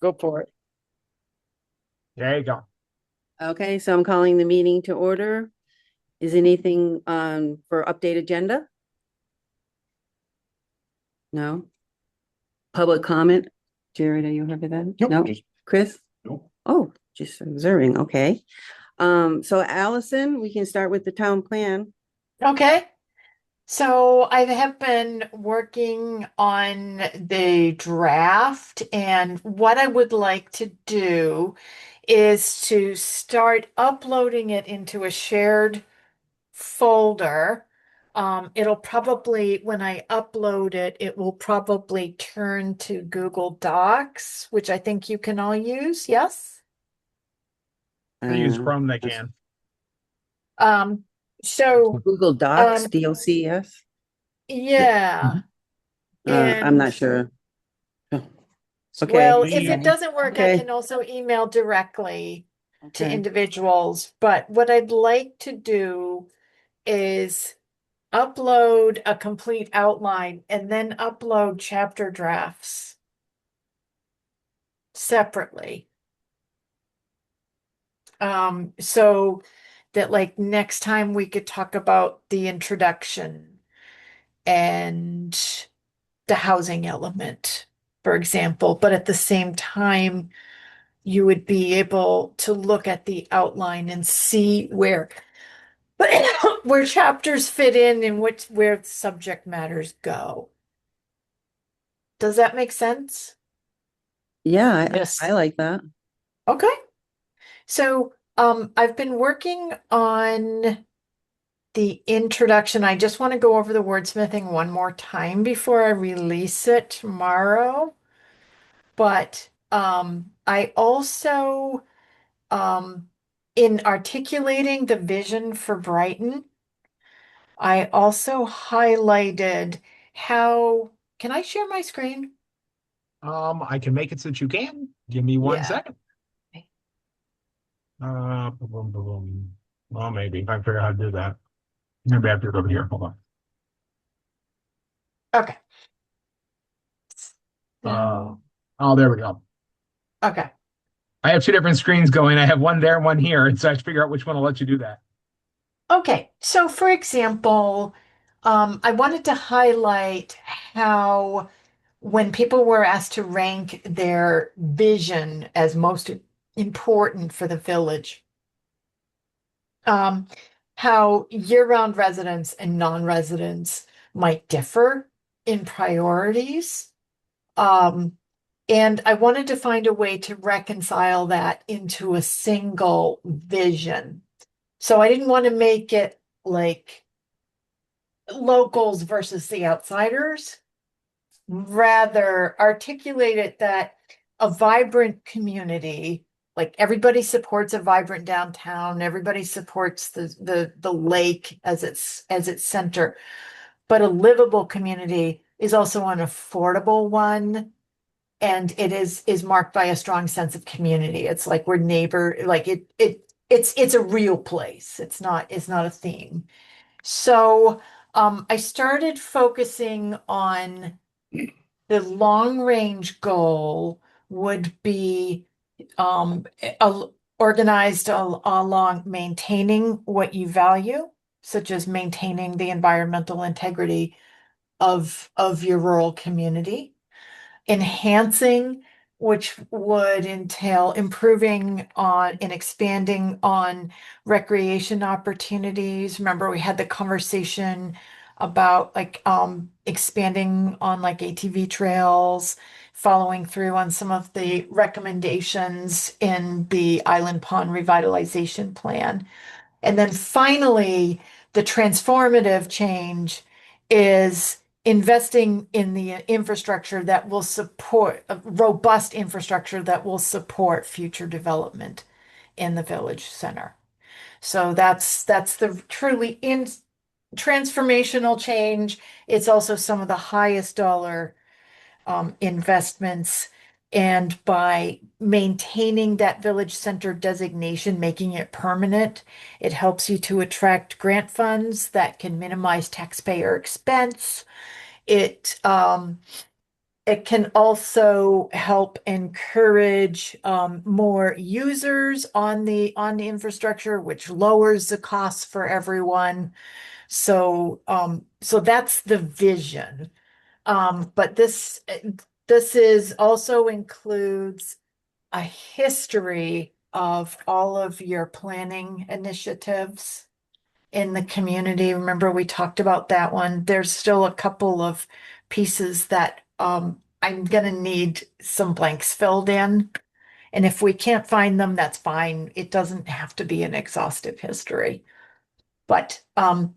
Go for it. There you go. Okay, so I'm calling the meeting to order. Is anything for update agenda? No. Public comment? Jared, are you over that? Nope. No. Just Chris? nope. Oh, just observing. Okay. So Allison, we can start with the town plan. Okay. So I have been working on the draft, and what I would like to do is to start uploading it into a shared folder. It'll probably, when I upload it, it will probably turn to Google Docs, which I think you can all use. Yes? They use Uh, Chrome, they can. Um, so, Google Docs, um, DOCS. Yeah. yeah. Mhm. I'm And not sure. Oh, okay. Well, if it The doesn't work, I Okay. can also email directly to Okay. individuals. But what I'd like to do is upload a complete outline and then upload chapter drafts separately. So that like next time we could talk about the introduction and the housing element, for example, but at the same time, you would be able to look at the outline and see where where chapters fit in and which where subject matters go. Does that make sense? Yeah, I Yes. like that. Okay. So, I've been working on the introduction. I just want to go over the wordsmithing one more time before I release it tomorrow. But I also, in articulating the vision for Brighton, I also highlighted how, can I share my screen? I can make it since you can. Give me one Yeah. second. Boom, boom, boom. Well, maybe if I figure out how to do that. Maybe I have to do it over here. Hold on. Okay. Uh, So, oh, there we go. okay. I have two different screens going. I have one there, one here, and so I have to figure out which one will let you do that. Okay. So, for example, I wanted to highlight how when people were asked to rank their vision as most important for the village, um, how year-round residents and non-residents might differ in priorities. Um, and I wanted to find a way to reconcile that into a single vision. So I didn't want to make it like locals versus the outsiders, rather articulate it that a vibrant community, like everybody supports a vibrant downtown, everybody supports the lake as its center, but a livable community is also an affordable one, and it is marked by a strong sense of community. It's like we're neighbor, like it's a real place. It's not a theme. So I started focusing on the long range goal would be um, a- organized along maintaining what you value, such as maintaining the environmental integrity of your rural community, enhancing, which would entail improving on and expanding on recreation opportunities. Remember, we had the conversation about like expanding on like ATV trails, following through on some of the recommendations in the Island Pond Revitalization Plan. And then finally, the transformative change is investing in the infrastructure that will support a robust infrastructure that will support future development in the village center. So that's the truly in transformational change. It's also some of the highest dollar investments. And by maintaining that village center designation, making it permanent, it helps you to attract grant funds that can minimize taxpayer expense. It It can also help encourage more users on the infrastructure, which lowers the costs for everyone. So that's the vision. But this is also includes a history of all of your planning initiatives in the community. Remember, we talked about that one. There's still a couple of pieces that I'm gonna need some blanks filled in. And if we can't find them, that's fine. It doesn't have to be an exhaustive history. But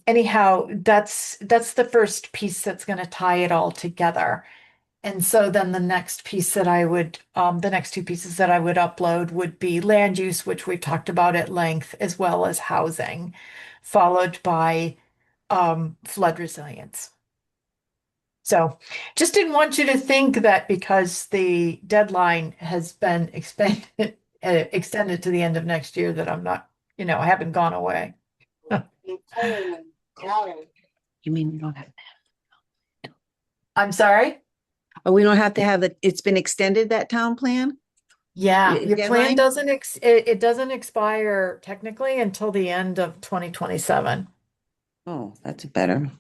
anyhow, that's the first piece that's going to tie it all together. And so then the next piece that the next two pieces that I would upload would be land use, which we talked about at length, as well as housing, followed by flood resilience. So just didn't want you to think that because the deadline has been extended to the end of next year that I'm not, I haven't gone away. You mean we don't have, I'm sorry? oh, we don't have to have it, it's been extended, that town plan? Yeah, Your your plan deadline? doesn't it doesn't expire technically until the end of 2027. Oh, that's better.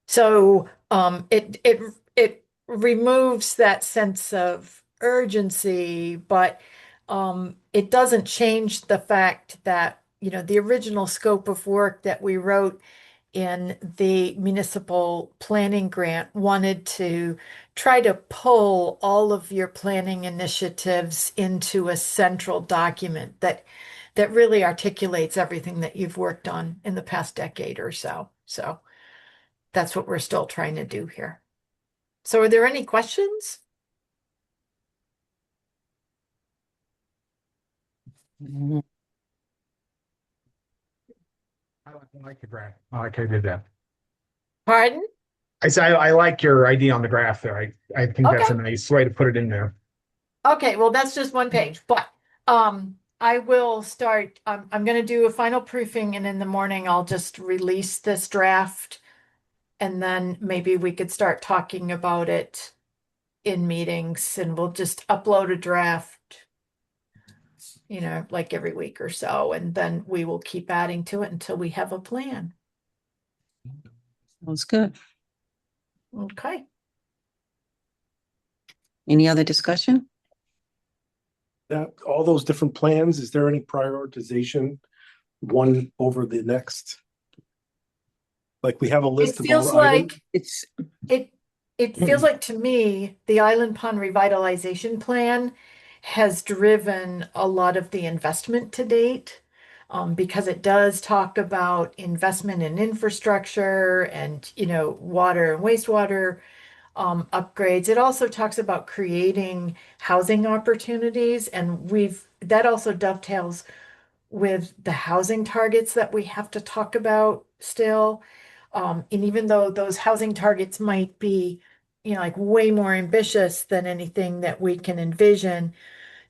So it removes that sense of urgency, but it doesn't change the fact that, the original scope of work that we wrote in the municipal planning grant wanted to try to pull all of your planning initiatives into a central document that really articulates everything that you've worked on in the past decade or so. So that's what we're still trying to do here. So are there any questions? Mhm. I like the graph. I like how you did that. Pardon? I say I like your idea on the graph there. I think that's a Okay. nice way to put it in there. Okay, well, that's just one page, but I will start. I'm going to do a final proofing, and in the morning, I'll just release this draft, and then maybe we could start talking about it in meetings, and we'll just upload a draft, like every week or so, and then we will keep adding to it until we have a plan. Sounds good. Okay. Any other discussion? That, all those different plans, is there any prioritization, one over the next? Like we have a It list of feels all items. like It's, it feels like to me, the Island Pond Revitalization Plan has driven a lot of the investment to date. Because it does talk about investment in infrastructure and, water and wastewater upgrades. It also talks about creating housing opportunities, and that also dovetails with the housing targets that we have to talk about still. And even though those housing targets might be, like way more ambitious than anything that we can envision,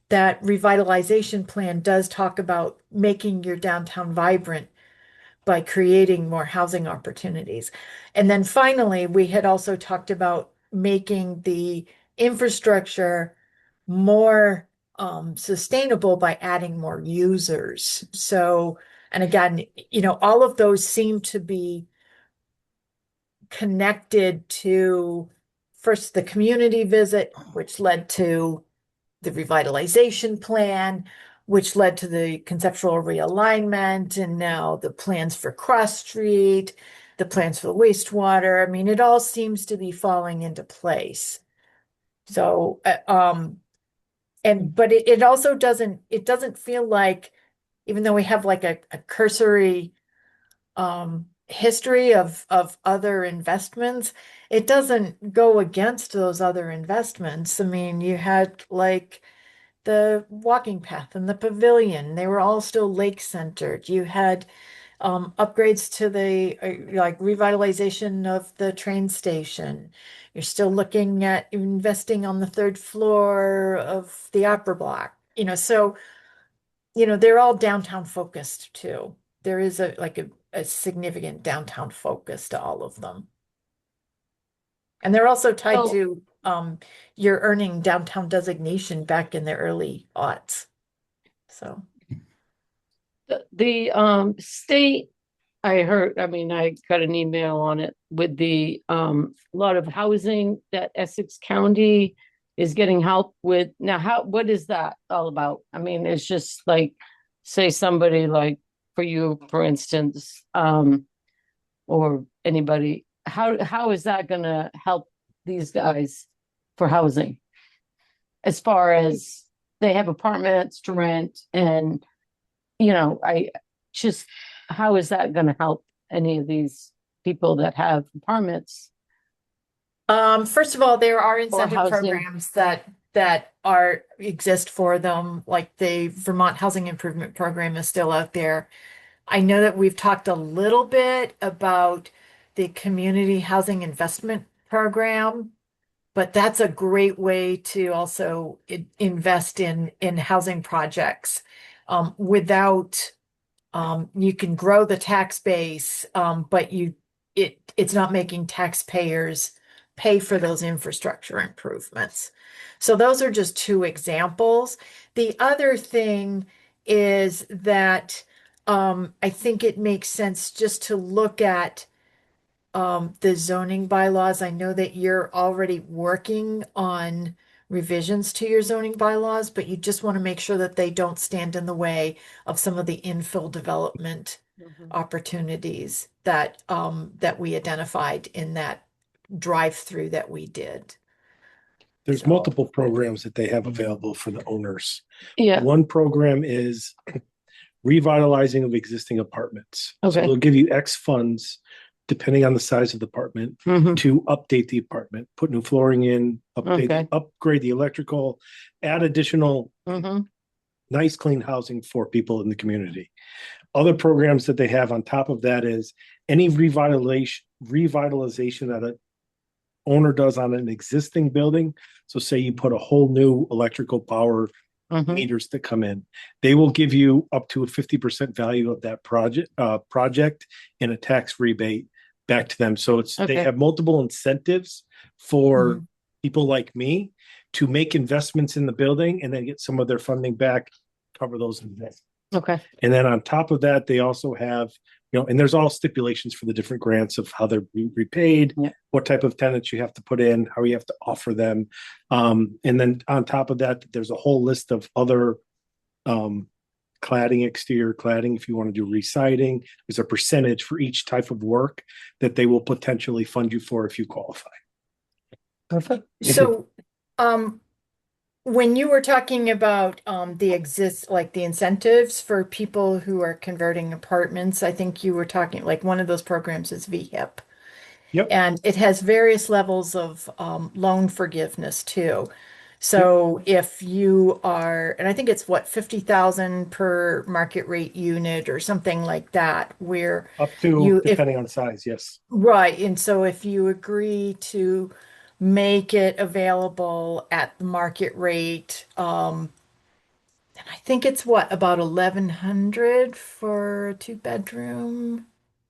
that revitalization plan does talk about making your downtown vibrant by creating more housing opportunities. And then finally, we had also talked about making the infrastructure more sustainable by adding more users. So, and again, all of those seem to be connected to first the community visit, which led to the revitalization plan, which led to the conceptual realignment, and now the plans for Cross Street, the plans for the wastewater. I mean, it all seems to be falling into place. So, but it also doesn't feel like, even though we have like a cursory history of other investments, it doesn't go against those other investments. I mean, you had like the walking path and the pavilion, they were all still lake centered. You had upgrades to the like revitalization of the train station. You're still looking at investing on the third floor of the opera block. So they're all downtown focused too. There is a significant downtown focus to all of them. And they're also tied So- to you're earning downtown designation back in the early aughts. So, The state, I heard, I mean, I got an email on it with the lot of housing that Essex County is getting help with. Now, what is that all about? I mean, it's just like, say somebody like for you, for instance, or anybody, how is that gonna help these guys for housing? As far as they have apartments to rent and, I just, how is that gonna help any of these people that have apartments? first of all, there are incentive housing. programs that exist for them, like the Vermont Housing Improvement Program is still out there. I know that we've talked a little bit about the Community Housing Investment Program, but that's a great way to also invest in housing projects without you can grow the tax base, but it's not making taxpayers pay for those infrastructure improvements. So those are just two examples. The other thing is that I think it makes sense just to look at the zoning bylaws. I know that you're already working on revisions to your zoning bylaws, but you just want to make sure that they don't stand in the way of some of the infill development opportunities that we identified in that drive-through that we did. There's So- multiple programs that they have available for the owners. Yeah, One program is revitalizing of existing apartments. So Okay. they'll give you X funds, depending on the size of the apartment, mhm, to update the apartment, put new flooring in, Okay. upgrade the electrical, add additional mhm, nice, clean housing for people in the community. Other programs that they have on top of that is any revitalization that an owner does on an existing building. So say you put a whole new electrical power mhm. meters that come in, they will give you up to a 50% value of that project in a tax rebate back to them. So they Okay. have multiple incentives for Mhm. people like me to make investments in the building and then get some of their funding back, cover those investments. Okay, And then on top of that, they also have, and there's all stipulations for the different grants of how they're repaid, Yeah. what type of tenants you have to put in, how you have to offer them. And then on top of that, there's a whole list of other cladding, exterior cladding. If you want to do residing, there's a percentage for each type of work that they will potentially fund you for if you qualify. perfect. So, when you were talking about the incentives for people who are converting apartments, I think you were talking like one of those programs is VHIP. Yep. And it has various levels of loan forgiveness too. So if you are, and I think it's what, 50,000 per market rate unit or something like that, where Up to, depending on size, yes. right. And so if you agree to make it available at the market rate, and I think it's what, about 1,100 for a 2-bedroom?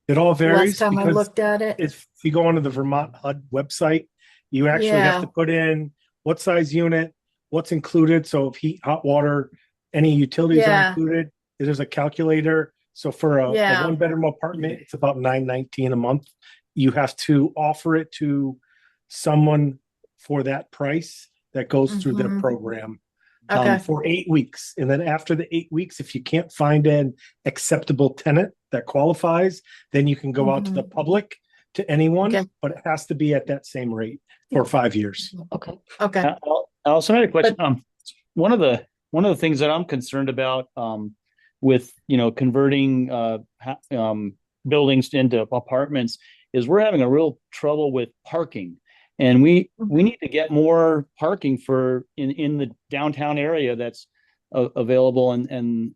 It all Last varies time I because looked at it. if you go onto the Vermont HUD website, you actually have to Yeah. put in what size unit, what's included. So if heat, hot water, any utilities are Yeah. included, there's a calculator. So for a Yeah. 1-bedroom apartment, it's about $919 a month. You have to offer it to someone for that price that goes through their Mhm. program Okay. for 8 weeks. And then after the 8 weeks, if you can't find an acceptable tenant that qualifies, then you can go out to the public, to anyone, Okay. but it has to be at that same rate for 5 years. Okay, Okay. I also had a question. One of the things that I'm concerned about, with converting buildings into apartments is we're having a real trouble with parking, and we need to get more parking in the downtown area that's available, and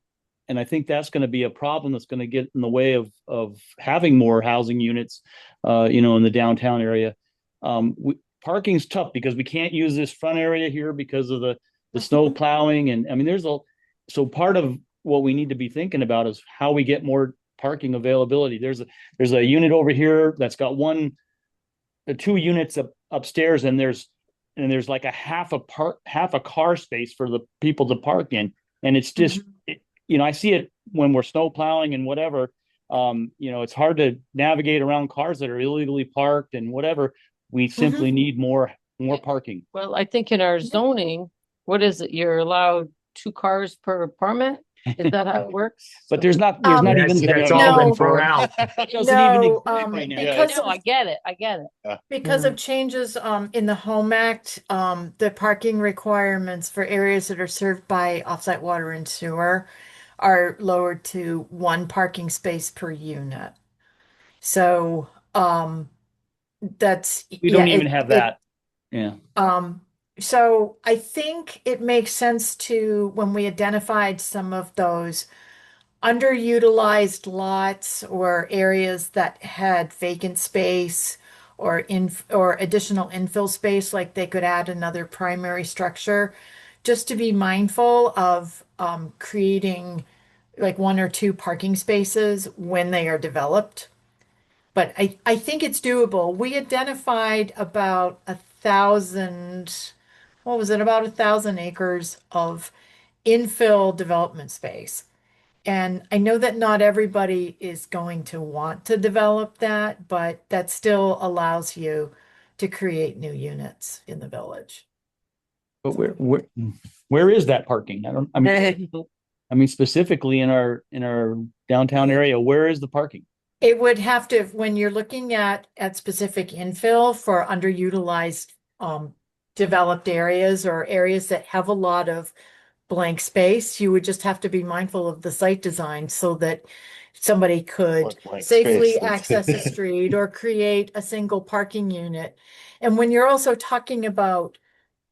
I think that's going to be a problem that's going to get in the way of having more housing units, in the downtown area. Parking's tough because we can't use this front area here because of the snow plowing. And I mean, so part of what we need to be thinking about is how we get more parking availability. There's a unit over here that's got 2 units upstairs, and and there's like a half a car space for the people to park in. And it's just, I see it when we're snow plowing and whatever. It's hard to navigate around cars that are illegally parked and whatever. We simply need more parking. Well, I think in our zoning, what is it? You're allowed 2 cars per apartment? Is that how it works? But there's not Um, even. That's all been No. thrown out. That doesn't No, even exist right now. because No, I get it. Because of changes in the Home Act, the parking requirements for areas that are served by offsite water and sewer are lowered to 1 parking space per unit. So that's We don't even have that. Yeah. So I think it makes sense to, when we identified some of those underutilized lots or areas that had vacant space or additional infill space, like they could add another primary structure, just to be mindful of creating like 1 or 2 parking spaces when they are developed. But I think it's doable. We identified about 1,000, what was it, about 1,000 acres of infill development space. And I know that not everybody is going to want to develop that, but that still allows you to create new units in the village. But where is that parking? I mean, specifically in our downtown area, where is the parking? It would have to, when you're looking at specific infill for underutilized developed areas or areas that have a lot of blank space, you would just have to be mindful of the site design so that somebody could What blank safely space? access a street or create a single parking unit. And when you're also talking about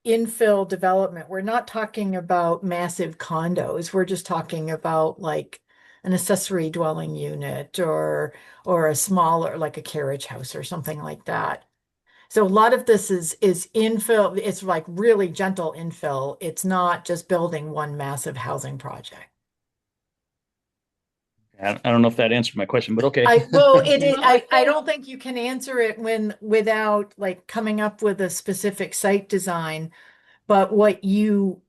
infill development, we're not talking about massive condos. We're just talking about like an accessory dwelling unit or a smaller, like a carriage house or something like that. So a lot of this is infill. It's like really gentle infill. It's not just building one massive housing project. I don't know if that answered my question, but okay. I don't think you can answer it without like coming up with a specific site design. But what you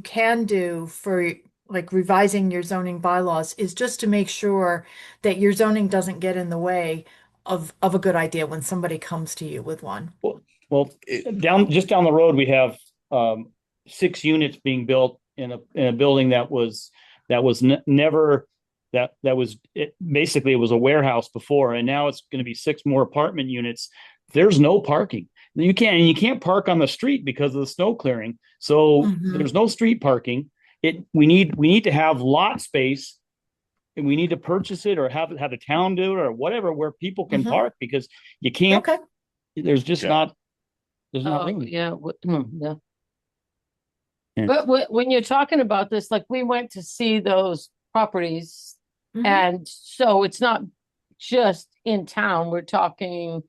can do for like revising your zoning bylaws is just to make sure that your zoning doesn't get in the way of a good idea when somebody comes to you with one. Well, just down the road, we have 6 units being built in a building that was never basically it was a warehouse before, and now it's going to be 6 more apartment units. There's no parking. You can't park on the street because of the snow clearing. So there's no street parking. We need to have lot space, and we need to purchase it or have the town do it or whatever, where people can park, because you can't. Okay. There's just not. There's not. Oh, room. yeah, yeah. Yeah. But when you're talking about this, like we went to see those properties, and so it's not just in town. We're talking,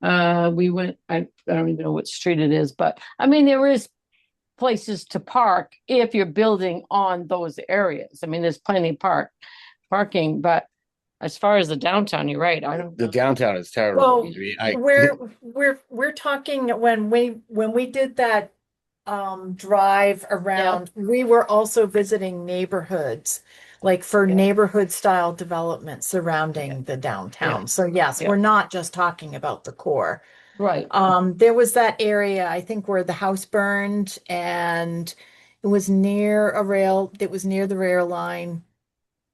we went, I don't even know what street it is, but I mean, there is places to park if you're building on those areas. I mean, there's plenty of parking, but as far as the downtown, you're right. I don't The know. downtown is terrible. Well, I mean, we're talking when we did that drive around, we were also visiting neighborhoods, like for neighborhood style development surrounding the downtown. So yes, we're not just talking about the core. Right. There was that area, I think, where the house burned, and it was near the rail line,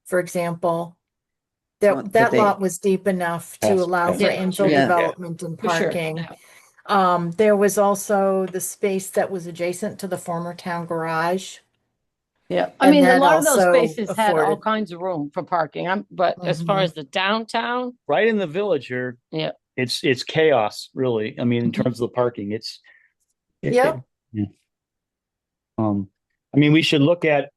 for example. That lot was deep enough to allow for infill development and For sure. parking. Yeah. There was also the space that was adjacent to the former town garage. Yeah, I And mean, a that lot of those also spaces had all afforded- kinds of room for parking. But as far as the downtown, Right in the village here. Yeah. It's chaos, really. I mean, in terms of the parking, Yep. I mean, we should look at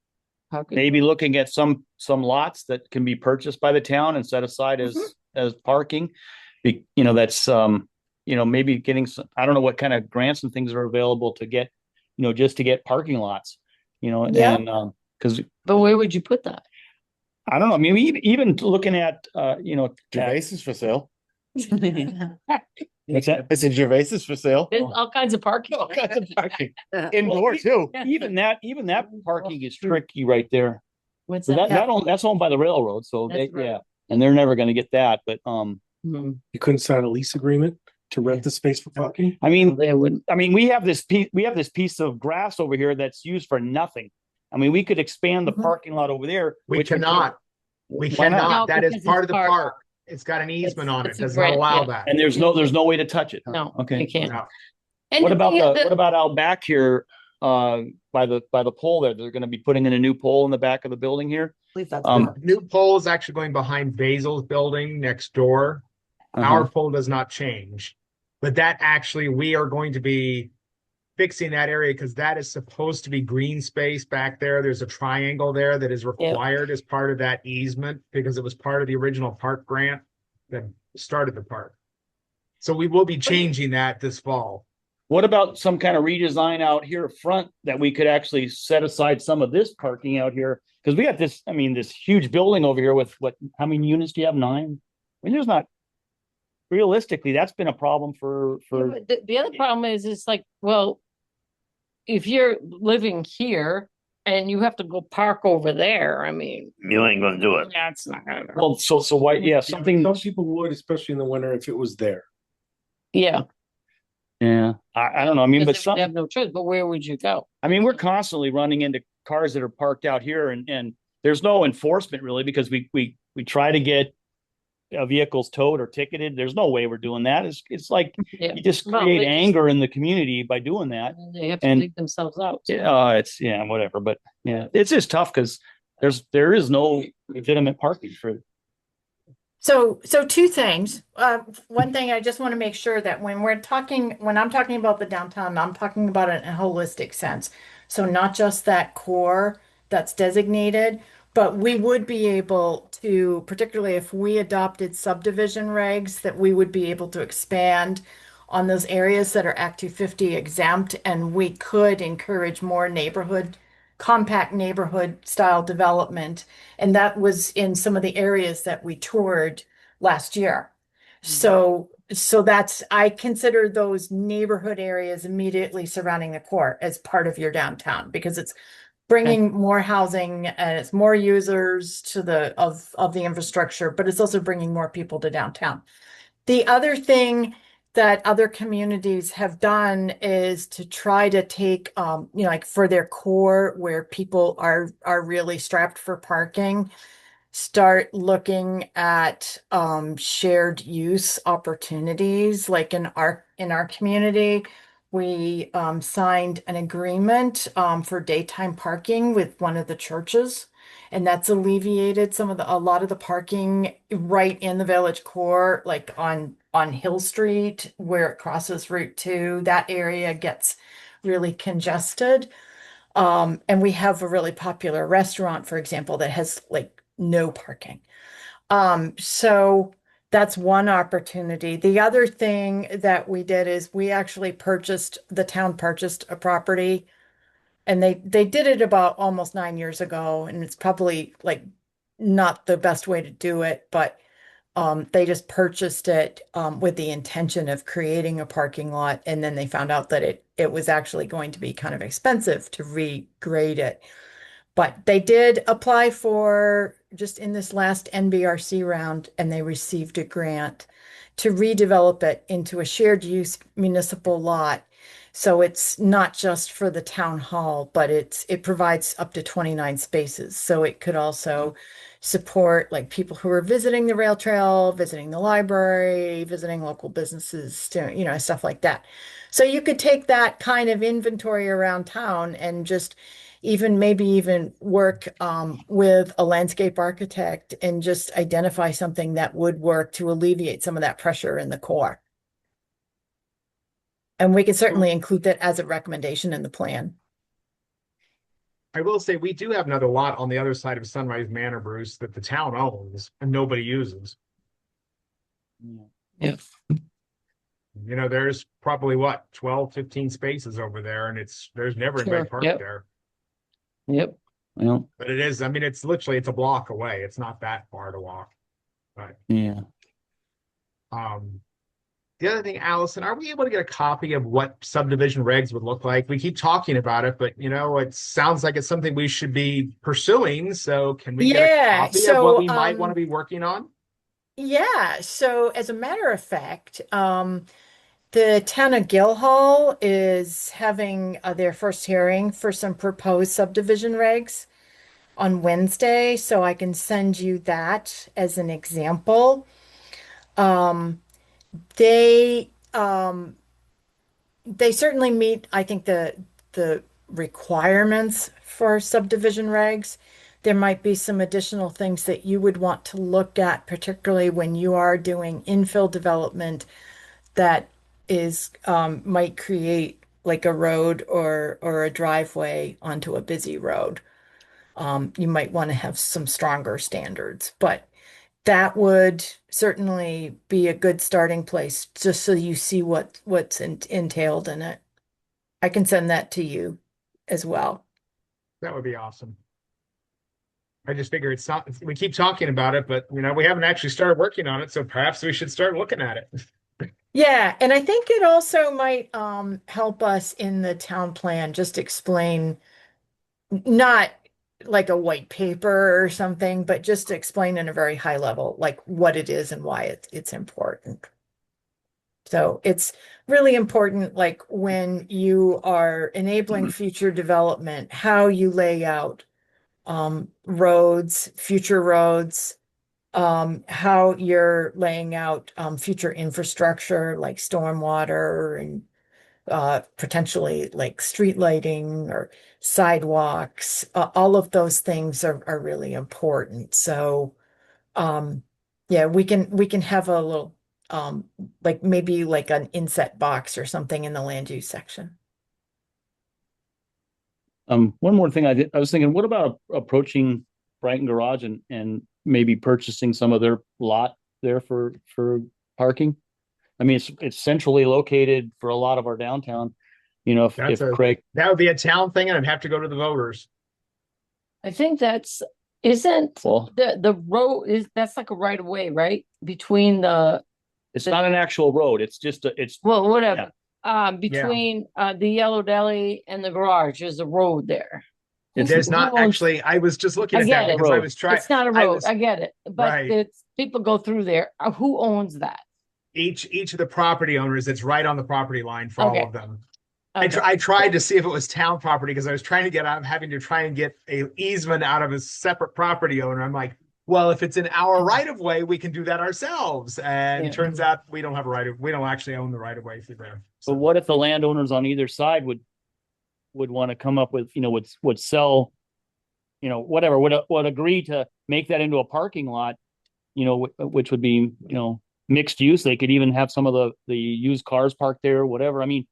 parking. maybe looking at some lots that can be purchased by the town and set aside as parking. That's maybe getting some, I don't know what kind of grants and things are available to get, just to get parking lots, and because But where would you put that? I don't know. I mean, even looking at Gervais is for sale. yeah, What's that? I said Gervais is for sale. There's all kinds of parking. All kinds of parking. Uh, Indoor too. Even that parking is tricky right there. What's So that? that's owned by the railroad, so That's right. yeah, and they're never gonna get that, but, Hmm. You couldn't sign a lease agreement to rent the space for parking? I mean, They wouldn't. we have this piece of grass over here that's used for nothing. I mean, we could expand the Mhm. parking lot over there. We which would- cannot. We Why not? cannot. No, That is because part it's of the park. park. It's got an easement on it. it's a Does not grant, allow yeah. that. And there's no way to touch it. huh? No, Okay. you can't. No. And What about the- what about out back here, by the pole there? They're gonna be putting in a new pole in the back of the building here. The new pole is actually going behind Basil's building next door. Uh-huh. Our pole does not change. But that actually, we are going to be fixing that area because that is supposed to be green space back there. There's a triangle there that is required as part of that easement because it was part of the original park grant that started the park. So we will be changing that this fall. What about some kind of redesign out here front that we could actually set aside some of this parking out here? Because we got this, this huge building over here with how many units do you have? 9? I mean, there's not, realistically, that's been a problem for, Yeah, but the other problem is, it's like, well, if you're living here and you have to go park over there, I mean, You ain't gonna do it. that's not gonna. well, so why, yeah, something, Some people would, especially in the winter, if it was there. Yeah. yeah, I don't know. I mean, but Because they would some, have no choice, but where would you go? we're constantly running into cars that are parked out here and there's no enforcement really because we try to get vehicles towed or ticketed. There's no way we're doing that. It's like Yeah. you just Well, create they just- anger in the community by doing that. They have to And- dig themselves out. It's whatever. But yeah, it's just tough because there is no legitimate parking for. So two things. One thing I just want to make sure that when I'm talking about the downtown, I'm talking about it in a holistic sense. So not just that core that's designated, but we would be able to, particularly if we adopted subdivision regs, that we would be able to expand on those areas that are Act 250 exempt, and we could encourage more compact neighborhood style development. And that was in some of the areas that we toured last year. So I consider those neighborhood areas immediately surrounding the core as part of your downtown because it's bringing more housing and it's more users to of the infrastructure, but it's also bringing more people to downtown. The other thing that other communities have done is to try to take, like for their core where people are really strapped for parking, start looking at shared use opportunities. Like in our community, we signed an agreement for daytime parking with one of the churches. And that's alleviated a lot of the parking right in the village core, like on Hill Street, where it crosses Route 2. That area gets really congested. And we have a really popular restaurant, for example, that has like no parking. So that's one opportunity. The other thing that we did is the town purchased a property, and they did it about almost 9 years ago, and it's probably like not the best way to do it, but they just purchased it with the intention of creating a parking lot, and then they found out that it was actually going to be kind of expensive to regrade it. But they did apply for just in this last NBRC round, and they received a grant to redevelop it into a shared use municipal lot. So it's not just for the town hall, but it provides up to 29 spaces. So it could also support like people who are visiting the rail trail, visiting the library, visiting local businesses, stuff like that. So you could take that kind of inventory around town and just maybe even work with a landscape architect and just identify something that would work to alleviate some of that pressure in the core. And we can certainly include that as a recommendation in the plan. I will say we do have another lot on the other side of Sunrise Manor, Bruce, that the town owns and nobody uses. Yeah. There's probably 12, 15 spaces over there, and there's never anybody Sure, parked yep. there. Yep. Well, But it is, it's literally, it's a block away. It's not that far to walk. But yeah. the other thing, Allison, are we able to get a copy of what subdivision regs would look like? We keep talking about it, but it sounds like it's something we should be pursuing. So can we get a Yeah, copy of what so we might want to be working on? yeah, so as a matter of fact, the town of Guildhall is having their first hearing for some proposed subdivision regs on Wednesday, so I can send you that as an example. Um, they they certainly meet, I think, the requirements for subdivision regs. There might be some additional things that you would want to look at, particularly when you are doing infill development that is might create like a road or a driveway onto a busy road. You might want to have some stronger standards, but that would certainly be a good starting place just so you see what's entailed in it. I can send that to you as well. That would be awesome. I just figure it's not, we keep talking about it, but we haven't actually started working on it. So perhaps we should start looking at it. Yeah, and I think it also might help us in the town plan just explain, not like a white paper or something, but just to explain in a very high level, like what it is and why it's important. So it's really important, like when you are enabling future development, how you lay out roads, future roads, how you're laying out future infrastructure like stormwater and potentially like street lighting or sidewalks. All of those things are really important. So yeah, we can have a little like maybe like an inset box or something in the land use section. One more thing I was thinking, what about approaching Brighton Garage and maybe purchasing some of their lot there for parking? I mean, it's centrally located for a lot of our downtown. If Craig, That would be a town thing, and I'd have to go to the voters. I think isn't well, the road that's like a right of way, right? Between it's not an actual road. It's just well, whatever. Between the Yellow Deli and the garage, there's a road there. There's not actually, I was just looking I at get that it. because I was trying. It's not a road. I get it, but Right. it's people go through there. Who owns that? Each of the property owners, it's right on the property line for all Okay. of them. Okay. I tried to see if it was town property because I was trying to I'm having to try and get a easement out of a separate property owner. I'm like, well, if it's in our right of way, we can do that ourselves. And Yeah. turns out we don't actually own the right of way through there. But what if the landowners on either side would want to come up with, would sell, whatever, would agree to make that into a parking lot, which would be, mixed use. They could even have some of the used cars parked there or whatever. I mean,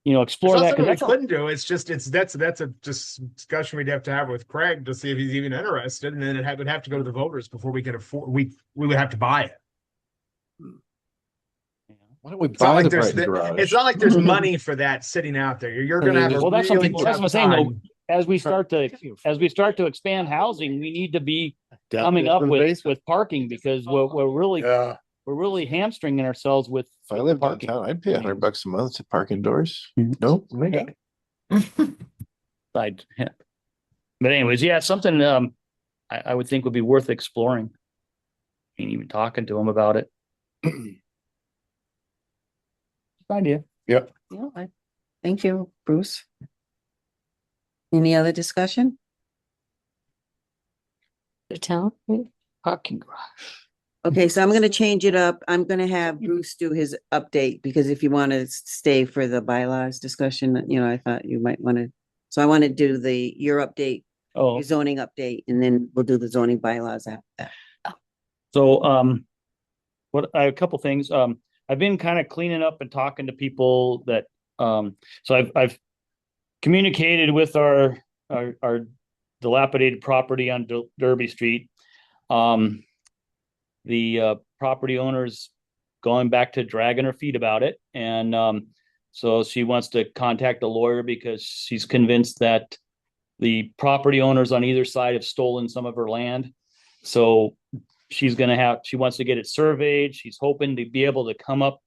explore that. We couldn't do. It's just that's a discussion we'd have to have with Craig to see if he's even interested, and then would have to go to the voters before we could afford. We would have to buy it. Why don't we It's not buy like the there's Brighton Garage? it's not like there's money for that sitting out there. You're going to have a Well, that's really what I'm tough saying, though. time. As we start to expand housing, we need to be coming up with parking, because we're really Yeah, hamstringing ourselves with if I lived parking. downtown, I'd pay $100 a month to park indoors. Mhm. Nope. Yeah. But anyways, yeah, something I would think would be worth exploring. And even talking to them about it. Idea. Yeah, thank you, Bruce. Any other discussion? The town parking garage. Okay, so I'm gonna change it up. I'm gonna have Bruce do his update, because if you want to stay for the bylaws discussion, I thought you might want to. So I want to do your update, Oh, your zoning update, and then we'll do the zoning bylaws after that. so a couple things. I've been kind of cleaning up and talking to people that so I've communicated with our dilapidated property on Derby Street. The property owner's going back to dragging her feet about it, and so she wants to contact a lawyer because she's convinced that the property owners on either side have stolen some of her land. So she wants to get it surveyed. She's hoping to be able to come up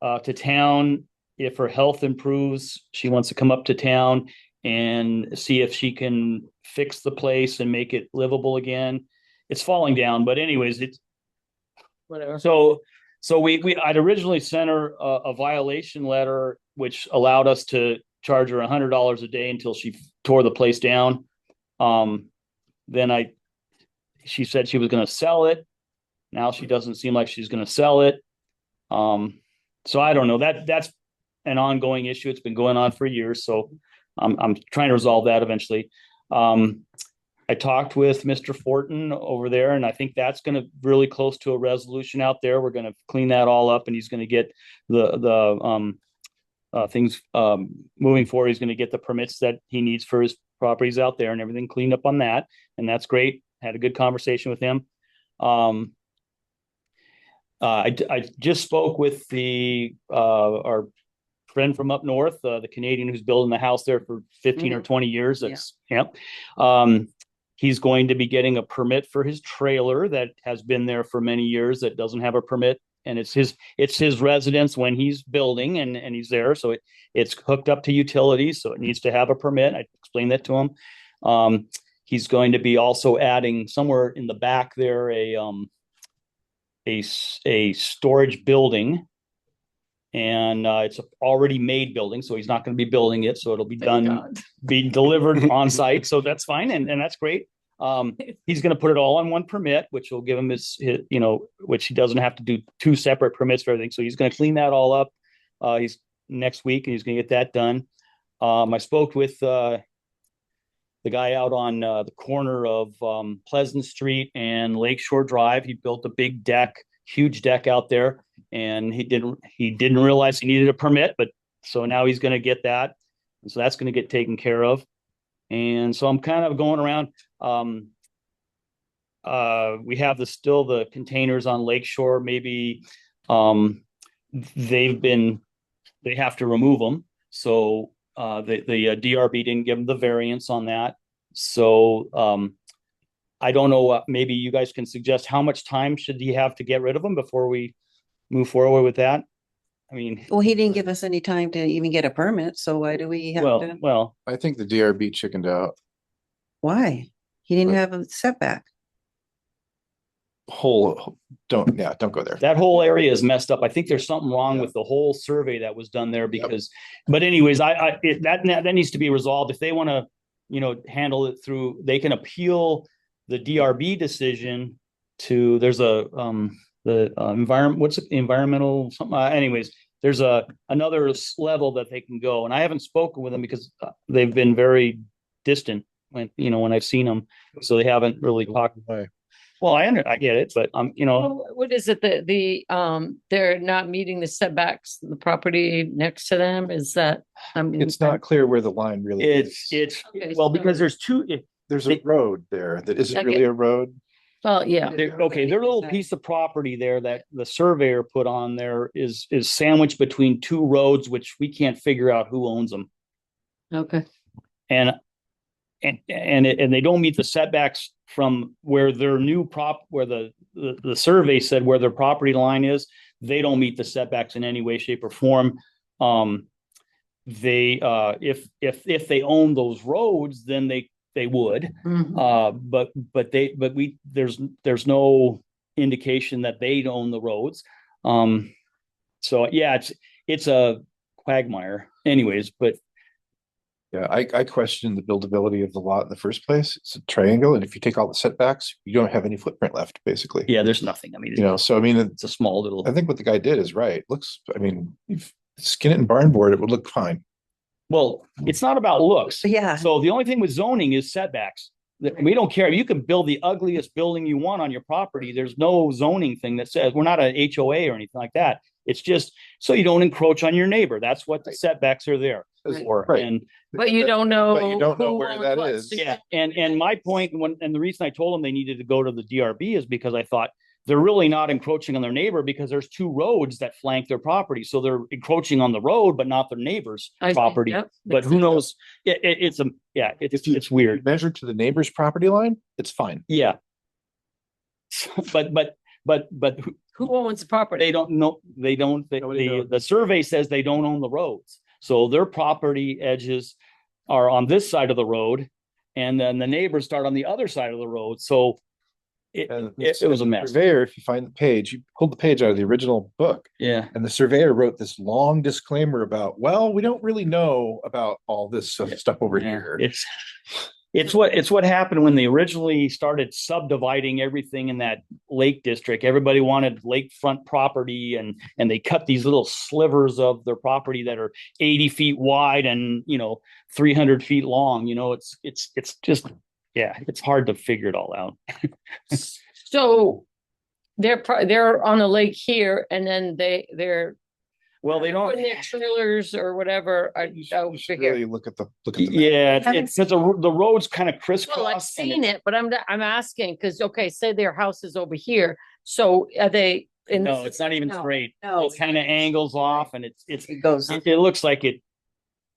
to town. If her health improves, she wants to come up to town and see if she can fix the place and make it livable again. It's falling down, but anyways, it's Whatever. so I'd originally sent her a violation letter, which allowed us to charge her $100 a day until she tore the place down. Then she said she was going to sell it. Now she doesn't seem like she's going to sell it. So I don't know, that's an ongoing issue. It's been going on for years. So I'm trying to resolve that eventually. I talked with Mr. Fortin over there, and I think that's going to really close to a resolution out there. We're going to clean that all up, and he's going to get the things moving forward. He's going to get the permits that he needs for his properties out there and everything cleaned up on that. And that's great. Had a good conversation with him. I just spoke with our friend from up north, the Canadian who's building the house there for 15 or 20 years. That's he's going to be getting a permit for his trailer that has been there for many years that doesn't have a permit. And it's his residence when he's building and he's there. So it's hooked up to utilities. So it needs to have a permit. I explained that to him. He's going to be also adding somewhere in the back there a storage building, and it's an already made building, so he's not going to be building it, so it'll be be delivered on site. So that's fine, and that's great. He's going to put it all on one permit, which will give him his which he doesn't have to do two separate permits for everything. So he's going to clean that all up. He's next week, and he's going to get that done. I spoke with the guy out on the corner of Pleasant Street and Lakeshore Drive. He built a big deck, huge deck out there, and he didn't realize he needed a permit, but so now he's going to get that, and so that's going to get taken care of. And so I'm kind of going around. We have still the containers on Lakeshore. Maybe they have to remove them. So the DRB didn't give them the variance on that. So I don't know, maybe you guys can suggest how much time should he have to get rid of them before we move forward with that? I mean, Well, he didn't give us any time to even get a permit, so why do we have to? well, I think the DRB chickened out. Why? He didn't What? have a setback. Don't go there. that whole area is messed up. I think there's something wrong with the whole survey that was done there because, but anyways, that needs to be resolved. If they want to, handle it through, they can appeal the DRB decision to, there's environmental something. Anyways, there's another level that they can go, and I haven't spoken with them because they've been very distant when I've seen them, so they haven't really talked. Well, I get it, but Well, what is it that they're not meeting the setbacks, the property next to them? Is that, It's not clear where the line really is. Because there's two. There's a road there that isn't really a road. Well, yeah. Their little piece of property there that the surveyor put on there is sandwiched between two roads, which we can't figure out who owns them. Okay. And they don't meet the setbacks from where their where the survey said where their property line is. They don't meet the setbacks in any way, shape, or form. They if they own those roads, then they would. Mhm. There's no indication that they own the roads. So yeah, it's a quagmire. Anyways, but Yeah, I question the buildability of the lot in the first place. It's a triangle, and if you take all the setbacks, you don't have any footprint left, basically. yeah, there's nothing. I mean, So I mean, it's a small little. I think what the guy did is right. If skin it and barn board, it would look fine. Well, it's not about looks. Yeah. So the only thing with zoning is setbacks. We don't care. You can build the ugliest building you want on your property. There's no zoning thing that says we're not an HOA or anything like that. It's just so you don't encroach on your neighbor. That's what the setbacks are there for. Right. But you don't know. But you don't know who where owns that what. is. Yeah. And my point, and the reason I told them they needed to go to the DRB is because I thought they're really not encroaching on their neighbor because there's two roads that flank their property. So they're encroaching on the road, but not their neighbor's property. Yep. But who knows? It's weird. Measured to the neighbor's property line, it's fine. Yeah. but Who owns the property? they don't know, the survey says they don't own the roads. So their property edges are on this side of the road, and then the neighbors start on the other side of the road. So it was a mess. Surveyor, if you find the page, you pulled the page out of the original book, Yeah. and the surveyor wrote this long disclaimer about, well, we don't really know about all this stuff over Yeah. here. It's what happened when they originally started subdividing everything in that lake district. Everybody wanted lakefront property, and they cut these little slivers of their property that are 80 feet wide and 300 feet long. It's just, yeah, it's hard to figure it all out. So they're on the lake here, and then they're Well, they don't. putting their trailers or whatever You over should here. really look at the map. Yeah, Haven't it's because the roads kind of crisscross. Well, I've and seen it, but I'm asking because say their house is over here. So are they in? No, it's not even No, straight. no. It kind of angles off, and It goes, it looks like it.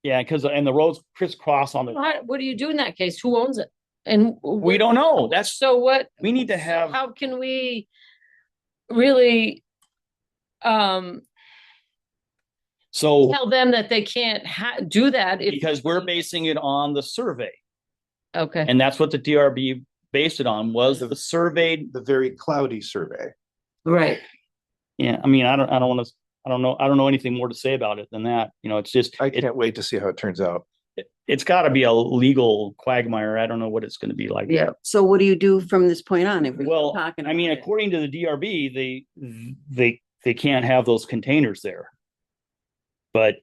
Yeah, and the roads crisscross on the. What do you do in that case? Who owns it? And We don't know. That's so what? we need to have. How can we really So tell them that they can't do that if because we're basing it on the survey, okay. and that's what the DRB based it on was the surveyed. The very cloudy survey. Right. Yeah, I mean, I don't know anything more to say about it than that. It's just I can't wait to see how it turns out. it's got to be a legal quagmire. I don't know what it's going to be like. Yeah. so what do you do from this point on? If we're Well, talking I mean, about it? according to the DRB, they can't have those containers there. But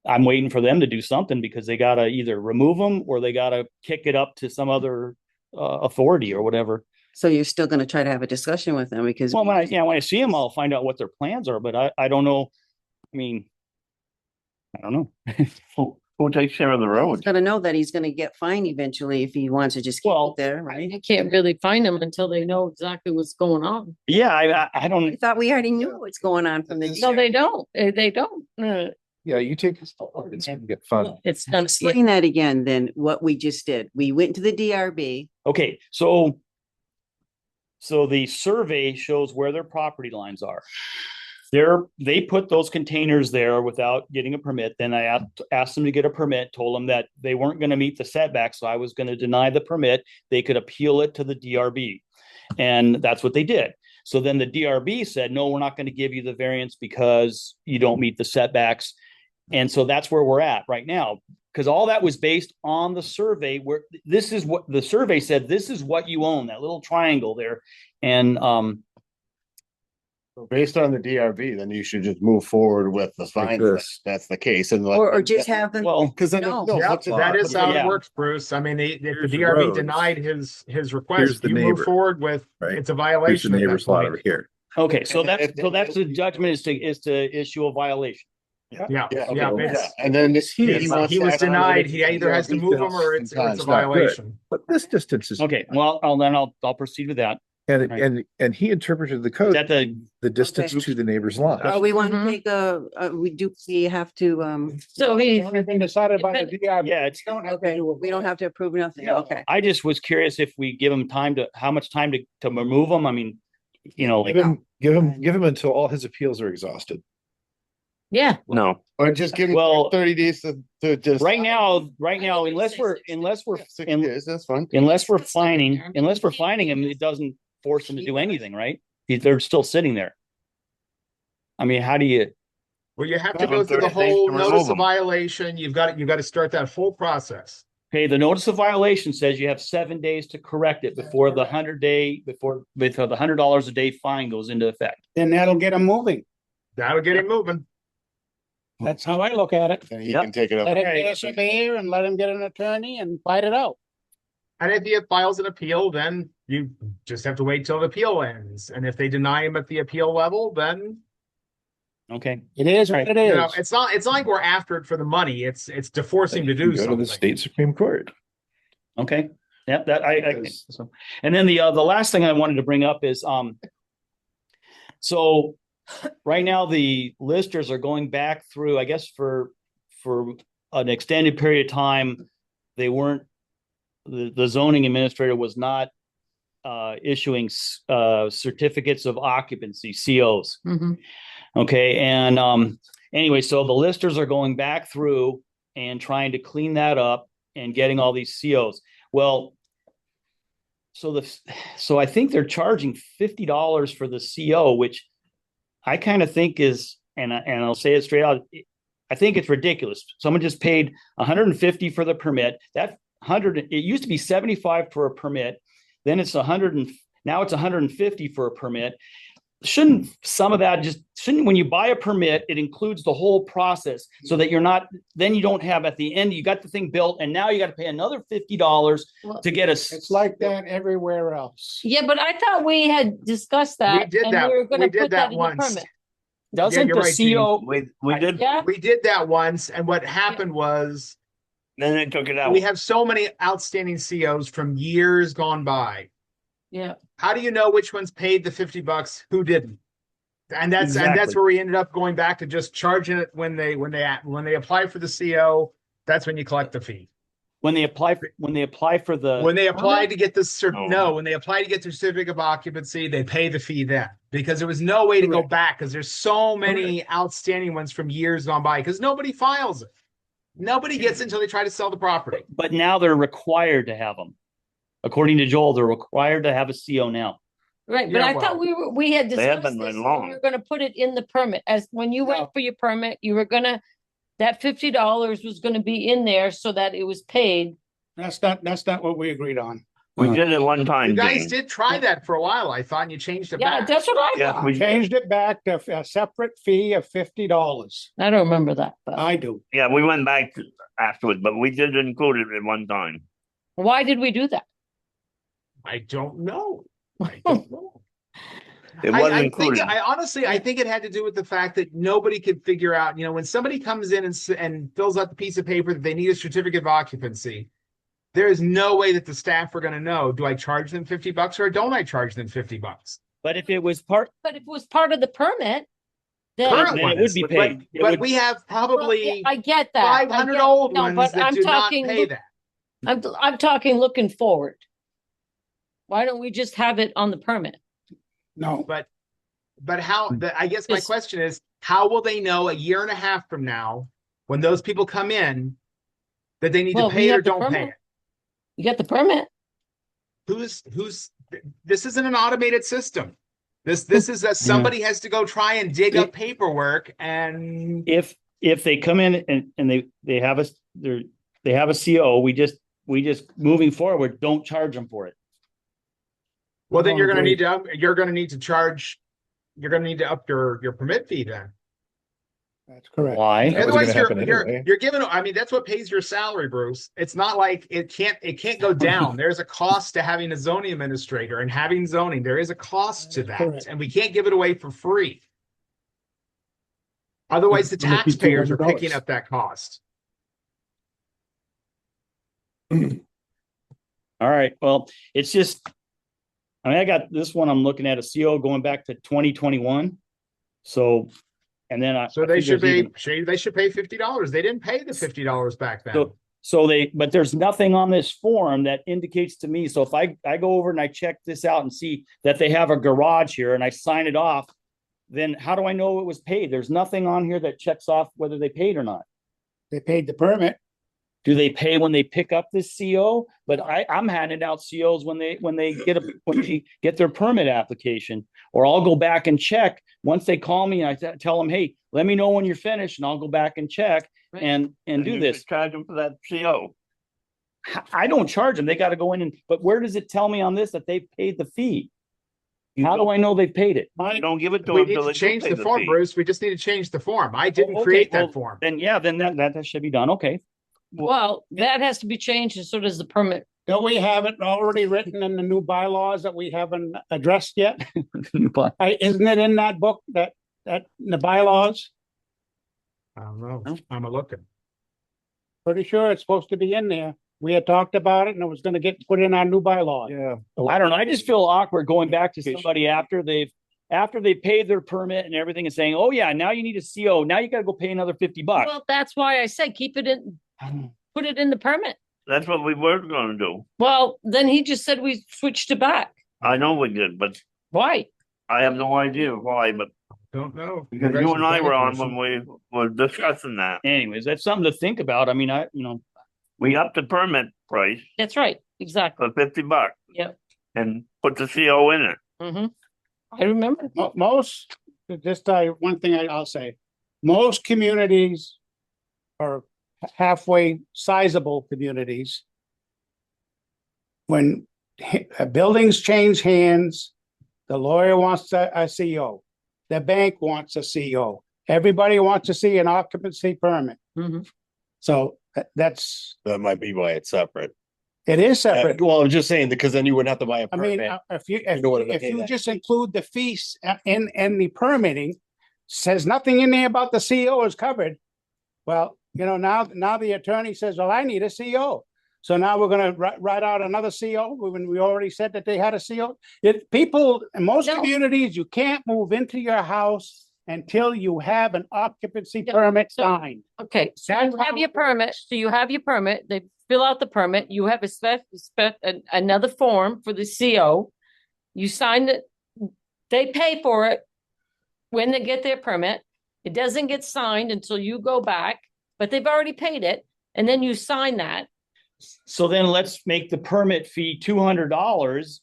I'm waiting for them to do something because they got to either remove them or they got to kick it up to some other authority or whatever. So you're still gonna try to have a discussion with them because Well, when I see them, I'll find out what their plans are. But I don't know. I mean, I don't know. Who takes care of the he's road? gonna know that he's gonna get fined eventually if he wants to just keep Well, it there, right? You can't really find them until they know exactly what's going on. Yeah, I I don't. thought we already knew what's going on from the. No, they don't. They don't. Yeah, you take it's gonna get fun. It's done. Explain that again, then, what we just did. We went to the DRB. Okay, so the survey shows where their property lines are. They put those containers there without getting a permit. Then I asked them to get a permit, told them that they weren't going to meet the setback, so I was going to deny the permit. They could appeal it to the DRB, and that's what they did. So then the DRB said, no, we're not going to give you the variance because you don't meet the setbacks. And so that's where we're at right now, because all that was based on the survey, where this is what the survey said, this is what you own, that little triangle there. And So based on the DRB, then you should just move forward with the fine. this. That's the case. And Or just have them, well, because then No. Yeah, that is how Yeah. it works, Bruce. I mean, if the Here's the DRB roads. denied his Here's request, the you move neighbor. forward with, Right. it's a Here's violation the at that neighbor's lot point. over here. okay, so And that's the judgment is to issue a violation. Yeah, Yeah, yeah, okay, it's- And then this. He was denied. He either has to move them or it's a not good. violation. But this distance is. Okay, well, I'll proceed with that. And, right. and he interpreted the Is code, that the distance Okay. to the neighbor's lot. we want to Mhm. take we have to, So he. Everything decided by the DRB. Yeah, it's, okay, we don't have to approve nothing, okay. I just was curious if we give them how much time to remove them. I mean, like, Give him until all his appeals are exhausted. Yeah. No, or just give him Well, 30 days to just. right now, unless we're 6 years, that's fine. unless we're fining them, it doesn't force them to do anything, right? They're still sitting there. I mean, how do you? Well, you have to Give go them through the 30 days whole to remove notice of them. violation. You've got to start that whole process. Okay, the notice of violation says you have 7 days to correct it before the $100 a day fine goes into effect. Then that'll get them moving. That'll get him moving. That's how I look at it. And he Yep. can take it Let up. him get a surveyor and let him get an attorney and fight it out. And if he files an appeal, then you just have to wait till the appeal ends. And if they deny him at the appeal level, then Okay, It is what it you know, is. it's not like we're after it for the money. It's to force him to do Go to something. the state Supreme Court. okay, yeah, that I Because- so. And then the last thing I wanted to bring up is so right now the listers are going back through, I guess for an extended period of time, they weren't the zoning administrator was not issuing certificates of occupancy, COs. Mhm. Okay, and anyway, so the listers are going back through and trying to clean that up and getting all these COs. Well, so I think they're charging $50 for the CO, which I kind of think is, and I'll say it straight out, I think it's ridiculous. Someone just paid $150 for the permit. That it used to be 75 for a permit, then it's now it's 150 for a permit. Shouldn't some of that when you buy a permit, it includes the whole process so that then you don't have at the end, you got the thing built and now you got to pay another $50 to get It's like that everywhere else. Yeah, but I thought we had discussed that. We did and that. We were gonna We did put that in the once. permit. Doesn't you're the right, Gene. CO, We did, Yeah, We did that once, and what happened was then they took it out. we have so many outstanding COs from years gone by. yeah. How do you know which ones paid the $50, who didn't? And that's Exactly. where we ended up going back to just charging it when they apply for the CO. That's when you collect the fee. when they apply for When they apply to get the when they apply to get the certificate of occupancy, they pay the fee then, because there was no way to go back, because there's so many outstanding ones from years gone by, because nobody files it. Nobody gets it until they try to sell the property. but now they're required to have them. According to Joel, they're required to have a CO now. Right, but Yeah, I thought we had They have discussed been this, right and along. we were gonna put it in the permit, as when you No. went for your permit, you were gonna, that $50 was gonna be in there so that it was paid. That's not what we agreed on. We did it one time, You guys Jane. did try that for a while, I thought, and you changed it Yeah, back. that's what I Yeah, thought. we Changed it back to a separate fee of $50. I don't remember that, but I do. Yeah, we went back afterwards, but we did include it at one time. why did we do that? I don't know. I don't know. It wasn't I included. think it had to do with the fact that nobody could figure out, when somebody comes in and fills out the piece of paper that they need a certificate of occupancy, there is no way that the staff are going to know, do I charge them $50 or don't I charge them $50? But if it was part, But if it was part of the permit, then. Current then it would ones, be but- paid. It But would- we have Well, probably I get that. I 500 get- old no, ones but that I'm do not talking pay that. I'm talking looking forward. Why don't we just have it on the permit? No, But I guess my Just- question is, how will they know a year and a half from now, when those people come in, that they need Well, to we pay it or have the don't pay permit. it? You get the permit. This isn't an automated system. This is that somebody has to go try and dig up paperwork and if they come in and they have a CO, we just moving forward, don't charge them for it. well, then I you're don't going to need to up your permit fee then. that's correct. Why? That was Otherwise, gonna happen anyway. you're giving. I mean, that's what pays your salary, Bruce. It's not like it can't go down. There's a cost to having a zoning administrator and having zoning. There is a cost to that, Correct. and we can't give it away for free. Otherwise, the It might be taxpayers are $200. picking up that cost. All right, well, it's just, I got this one, I'm looking at a CO going back to 2021. So, and then So I they think should there's pay. even- They should pay $50. They didn't pay the $50 back then. but there's nothing on this form that indicates to me. So if I go over and I check this out and see that they have a garage here and I sign it off, then how do I know it was paid? There's nothing on here that checks off whether they paid or not. They paid the permit. Do they pay when they pick up this CO? But I'm handing out COs when they get their permit application, or I'll go back and check once they call me and I tell them, hey, let me know when you're finished, and I'll go back and check Right. and do you this. just charge them for that CO. I don't charge them. They got to go in but where does it tell me on this that they've paid the fee? How do I know they've paid it? You don't give it to We them need till to they do change pay the form, fee. Bruce. We just need to change the form. I didn't Okay, create well, that form. Then that should be done. Okay. Well, that has to be changed, and so does the permit. Don't we have it already written in the new bylaws that we haven't addressed yet? Isn't it in that book that the bylaws? I don't know. I'm a looking. Pretty sure it's supposed to be in there. We had talked about it and it was gonna get put in our new bylaws. Yeah. I don't know. I just feel awkward going back to somebody after they paid their permit and everything and saying, oh yeah, now you need a CO. Now you got to go pay another $50. Well, that's why I said keep it in, put it in the permit. That's what we were gonna do. Well, then he just said we switched it back. I know we did, but Why? I have no idea why, but Don't know. because you and I were on when we were discussing that. Anyways, that's something to think about. I mean, We upped the permit price That's right, exactly. for $50 Yep. and put the CO in it. Mm-hmm. I remember. Most, just one thing I'll say, most communities are halfway sizable communities. When buildings change hands, the lawyer wants a CO, the bank wants a CO, everybody wants to see an occupancy permit. Mhm. So that's, That might be why it's separate. it is separate. Well, I'm just saying, because then you wouldn't have to buy a I mean, permit. if know what it if is. you just include the fees in the permitting, says nothing in there about the CO is covered. Well, now the attorney says, well, I need a CO. So now we're gonna write out another CO when we already said that they had a CO. People, in most No. communities, you can't move into your house until you have an occupancy Yeah, permit so- signed. Okay, so That's you have how your it works. permit, so you have your permit, they fill out the permit, you have another form for the CO. You sign it, they pay for it when they get their permit. It doesn't get signed until you go back, but they've already paid it, and then you sign that. so then let's make the permit fee $200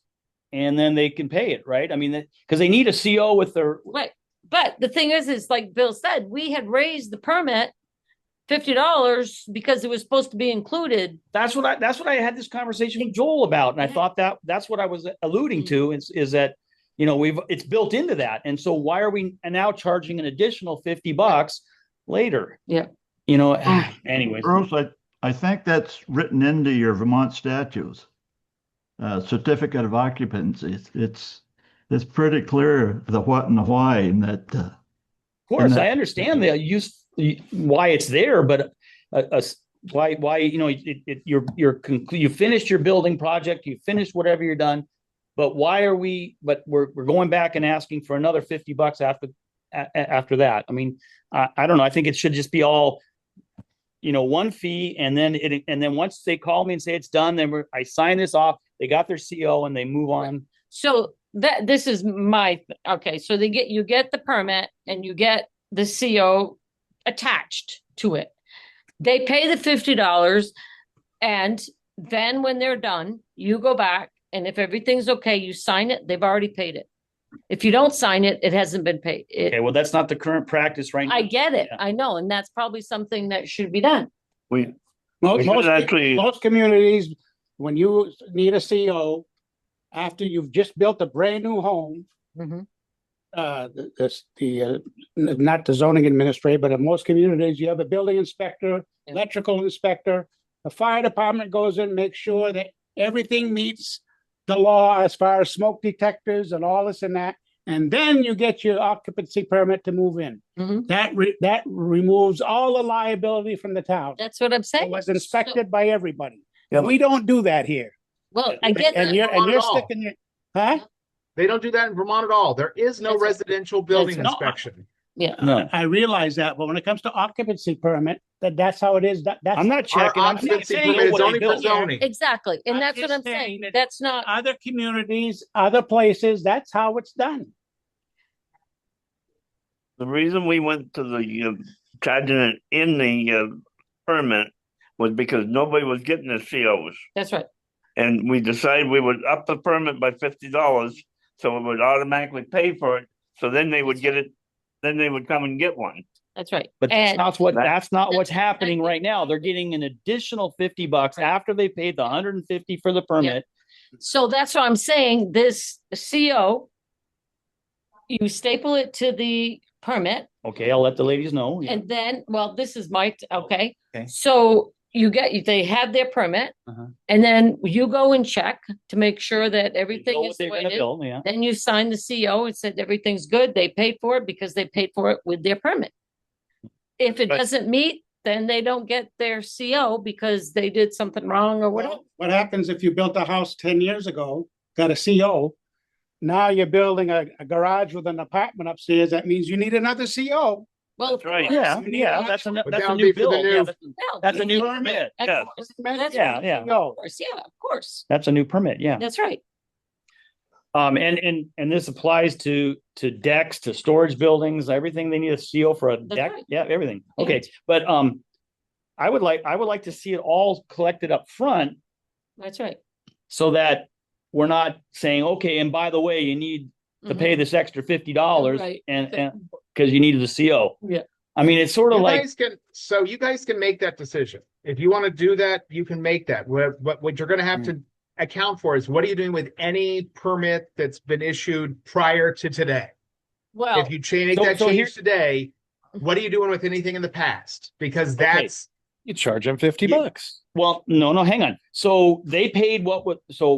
and then they can pay it, right? I mean, because they need a CO with their, Right, but the thing is like Bill said, we had raised the permit $50 because it was supposed to be included. that's what I had this conversation with Joel about. And I Yeah. thought that's what I was alluding to is that, it's built into that. And so why are we now charging an additional $50 later? Yeah. Anyways. Bruce, I think that's written into your Vermont statutes. Certificate of occupancy. It's pretty clear the what and the why, and that. Of course, And that- I understand the use, why it's there, but why you finished your building project, you finished whatever you're done, but we're going back and asking for another $50 after that. I mean, I don't know. I think it should just be all, one fee, and then once they call me and say it's done, then I sign this off. They got their CO and they move on. So this is okay, so you get the permit and you get the CO attached to it. They pay the $50, and then when they're done, you go back, and if everything's okay, you sign it, they've already paid it. If you don't sign it, it hasn't been paid. Okay, well, that's not the current practice right now. I get it, Yeah. I know, and that's probably something that should be done. We Most, should actually, most communities, when you need a CO, after you've just built a brand new home, Mhm. Not the zoning administrator, but in most communities, you have a building inspector, Yeah. electrical inspector. The fire department goes in, makes sure that everything meets the law as far as smoke detectors and all this and that. And then you get your occupancy permit to move in. Mhm. That removes all the liability from the town. That's what I'm It saying. was inspected by everybody. Yeah, but- We don't do that here. Well, I get And that. you're Not at all. sticking your, huh? They don't do that in Vermont at all. There is no That's right. residential building That's not- inspection. Yeah, No, I realize that, but when it comes to occupancy permit, that's how it is. That's I'm not checking. I'm not occupancy saying permit is what I only for built. zoning. exactly, and I'm that's what just I'm saying, saying that- that's not, other communities, other places, that's how it's done. the reason we went to the charging it in the permit was because nobody was getting the COs. that's right. And we decided we would up the permit by $50, so it would automatically pay for it. So then they would get it, then they would come and get one. That's right. But that's And not what's That's happening exactly- right now. They're getting an additional $50 after they paid the $150 for the permit. so that's what I'm saying, this CO, you staple it to the permit, Okay, I'll let the ladies know. Yeah. and then, well, this is okay. Okay. So they have their permit, Uh-huh. and then you go and check to make sure that They everything know what is they're the way gonna it is. build, yeah. Then you sign the CO and said everything's good, they paid for it because they paid for it with their permit. If it Right. doesn't meet, then they don't get their CO because they did something wrong or whatever. What happens if you built a house 10 years ago, got a CO? Now you're building a garage with an apartment upstairs. That means you need another CO. Well, That's right. Yeah, You need yeah, an that's But a that would new be for the build. new- Yeah, no, that's a new permit. permit. of Yeah. course, That's Yeah, right, yeah. of CO. course, yeah, of course. That's a new permit, yeah. That's right. And this applies to decks, to storage buildings, everything they need a CO for a deck. right. Yeah, everything. Okay, but I would like to see it all collected up front That's right. so that we're not saying, okay, and by the way, you need to pay this extra $50 Right. and because you needed the CO. Yeah. I mean, it's sort of You like guys can, so you guys can make that decision. If you want to do that, you can make that. What you're going to have to account for is what are you doing with any permit that's been issued prior to today? Well, If you change so- that so here- change today, what are you doing with anything in the past? Because Okay. that's You charge them $50. well, no, hang on. So they paid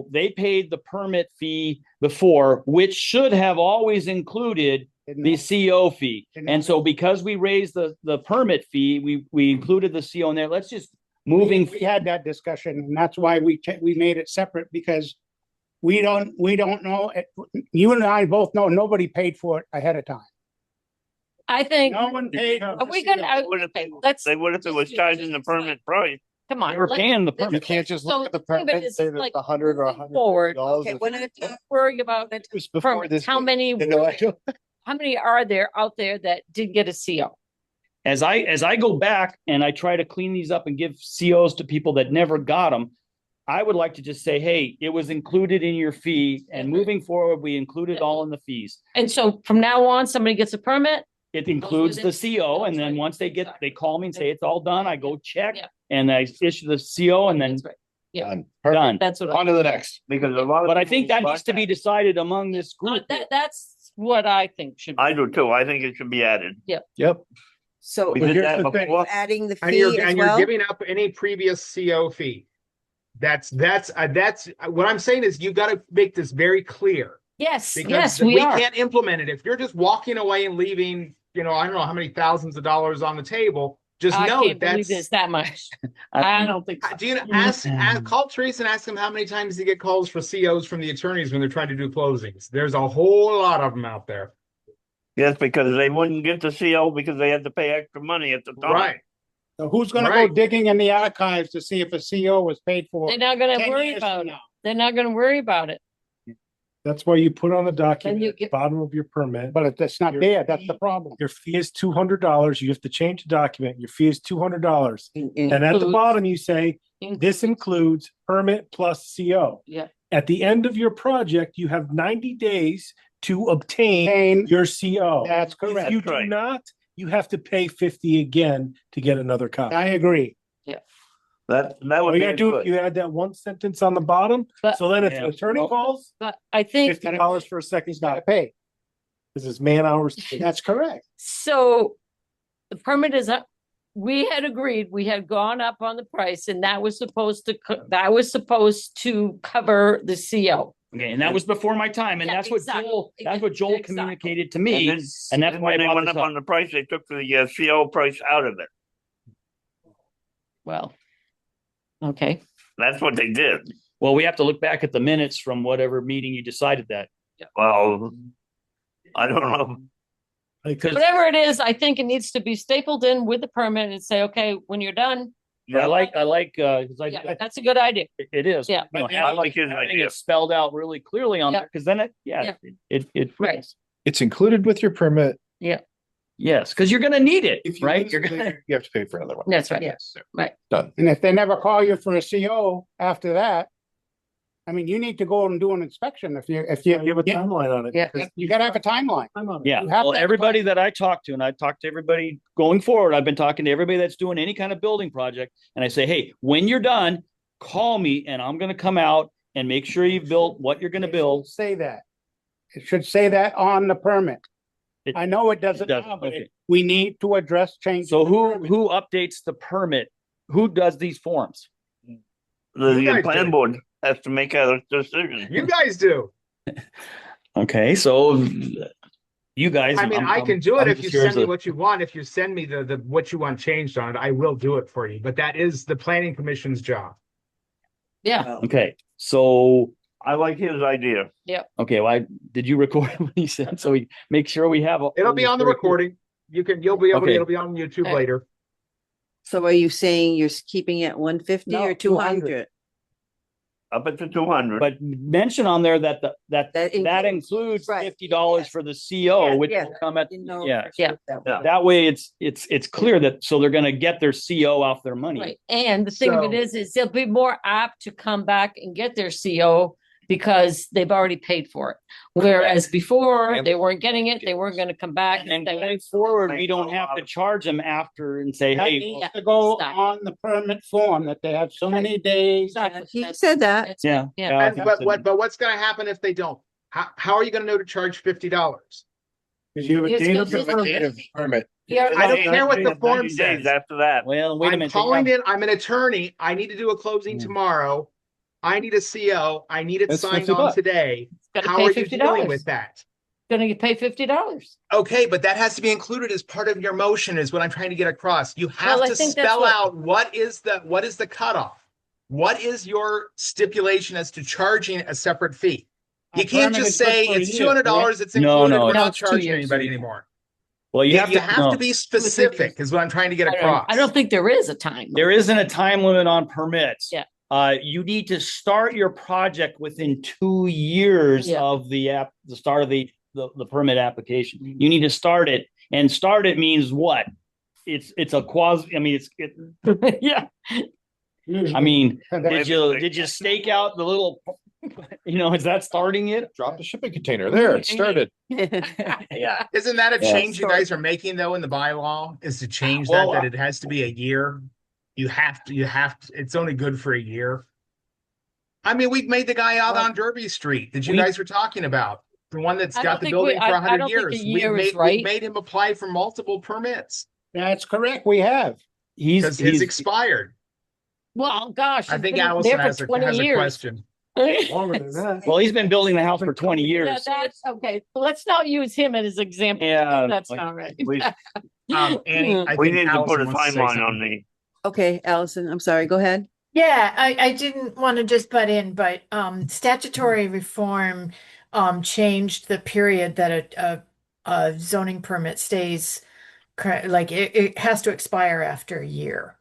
they paid the permit fee before, which should have always included the CO fee. And so because we raised the permit fee, we included the CO in there. Let's just moving. We had that discussion, and that's why we made it separate, because we don't know. You and I both know nobody paid for it ahead of time. I think, No one paid. are we gonna, okay, let's, They would if it was charging the permit price. come on. They were let's- paying the let's- permit. You can't just So look at the the thing of it permit and is, say that like, the $100 or moving forward, $100. Okay, one at a time. worry about It was before permits. this. How many, You know, I don't- how many are there out there that did get a CO? As I go back and I try to clean these up and give COs to people that never got them, I would like to just say, hey, it was included in your fee, and moving forward, we include it all in the fees. And so from now on, somebody gets a permit, It includes the CO, and then once they call me and say it's all done, I go check Yeah. and I issue the CO and then that's right. Yeah. Done. done. That's what On to the next. Because a lot of. But I think that people needs to be buy decided among this group. that's what I think should. I do too. I think it should be added. Yep. So We But did here's that the thing. before. adding the and fee as you're well? giving up any previous CO fee. That's what I'm saying is you got to make this very clear. Yes, Because yes, we we are. can't implement it. If you're just walking away and leaving, I don't know how many thousands of dollars on the table, just I know can't believe that's. it's that much. I don't think so. Do you call Teresa and ask him how many times you get calls for COs from the attorneys when they're trying to do closings? There's a whole lot of them out there. Yes, because they wouldn't get the CO because they had to pay extra money at the time. Right. So who's gonna go Right. digging in the archives to see if a CO was paid for? They're not gonna 10 worry years about from it. now? They're not gonna worry about it. That's why you put on the you document, at the get- bottom of your permit. But that's not there, that's the problem. Your fee is $200. You have to change the document. Your fee is $200. And at the Includes- bottom, you say, In- this includes permit plus CO. Yeah, At the end of your project, you have 90 days to obtain Paying, your CO. that's If correct. you That's do right. not, you have to pay 50 again to get another copy. I agree. That All would you be gotta do, good. you add that one sentence on the bottom, But- so then if Yeah. the attorney Well- calls, but I think, $50 for a second He's gotta stop. pay. This is man hours. That's correct. so the permit is up. We had agreed, we had gone up on the price and that was supposed to, cover the CO. Okay, and that was before my time, and Yeah, that's what exactly. Joel Exactly. communicated to me, then- and that's then why I when they brought went this up on up. the price, they took the CO price out of it. Well, okay, That's what they did. Well, we have to look back at the minutes from whatever meeting you decided that. Well, I don't know. Because whatever it is, I think it needs to be stapled in with the permit and say, okay, when you're done, I like, 'cause yeah, that's a good idea. it is. Yeah. You know, I like his having idea. it spelled out really clearly on Yeah. there, because then it. Right. It's included with your permit. Yes, because you're gonna need it, If you right? lose You're it gonna. later, you have to pay for another one. That's right. Yes. Done. And if they never call you for a CO after that, I mean, you need to go and do an inspection if you, You have a timeline on it. Yeah. you gotta have a timeline. Time on it. Yeah, You have well, to have a everybody that I talk to, and I talk to everybody going forward, I've been talking to everybody that's doing any kind of building project, and I say, hey, when you're done, call me and I'm gonna come out and make sure you've built what you're gonna build. Say that. It should say that on the permit. It- I know it doesn't doesn't, now, but okay. we need to address changes. So in the permit. who updates the permit? Who does these forms? The You guys plan did. board has to make a decision. You guys do. Okay, so you guys. I mean, I'm- I can do it I'm if you just here send as me a- what you want. If you send me the what you want changed on it, I will do it for you. But that is the planning commission's job. Yeah, Okay, so, I like his idea. okay, well, did you record what he said? So we make sure we have. It'll be on the recording. You'll be able to, Okay. it'll be on YouTube Okay. later. So are you saying you're keeping it 150 No, or 200? Up at the 200. But mention on there that that includes- includes right. $50 for the CO, which Yeah. will come at, You know, yeah. Yeah. That way it's clear that, so they're gonna get their CO off their money. Right, and the thing of So- it is they'll be more apt to come back and get their CO because they've already paid for it. Whereas before, they weren't getting it, they weren't gonna come back. And say, going forward, we don't have to charge them after and say, That hey, needs to go Stop. on the permit form that they have so many days. Exactly. He That's- said that. that's- yeah. Yeah. I And, think but so. what's gonna happen if they don't? How are you gonna know to charge $50? Because you have a It's data consistent. permit. Yeah. I don't care what the form 90 days says. after that. Well, wait a I'm minute. calling in, I'm an attorney. I need to do a closing Hmm. tomorrow. I need a CO. I need it That's signed $50. on today. Gotta How pay are you $50. dealing with that? Gonna get paid $50. Okay, but that has to be included as part of your motion is what I'm trying to get across. You have Well, I to think that's spell what- out what is the cutoff? What is your stipulation as to charging a separate fee? You A can't permit just is good say for a it's year, $200, it's No, included, no, we're it's- not it's 2 charging years. anybody anymore. Well, You you have to, to be specific is what I'm trying to get across. I don't think there is a time. there isn't a time limit on permits. Yeah. You need to start your project within 2 years Yeah. of the start of the permit application. You need to start it, and start it means what? It's a quasi, I mean, Yeah. I mean, Usually. did you stake out the little, is that starting it? Drop the shipping container there. It started. Yeah. Isn't that a Yeah. change you guys are making though in the bylaw? Is to change Well, that it has to be a year? You have to, it's only good for a year. I mean, we've made the guy out on Derby Street that you We- guys were talking about. The one that's I got don't the think building we- for I 100 don't think a years. year is We right. made him apply for multiple permits That's correct. We have. because his expired. Well, gosh. I he's think been Allison there for has 20 a years. question. Longer than that. Well, he's been building the house for 20 Yeah, years. that's okay. Let's not use him as an example. Yeah. That's like- not right. Annie, I We think need to put a Allison wants to say timeline on something. the, Okay, Allison, I'm sorry, go ahead. Yeah, I didn't want to just butt in, but statutory reform changed the period that a zoning permit stays like it has to expire after a year.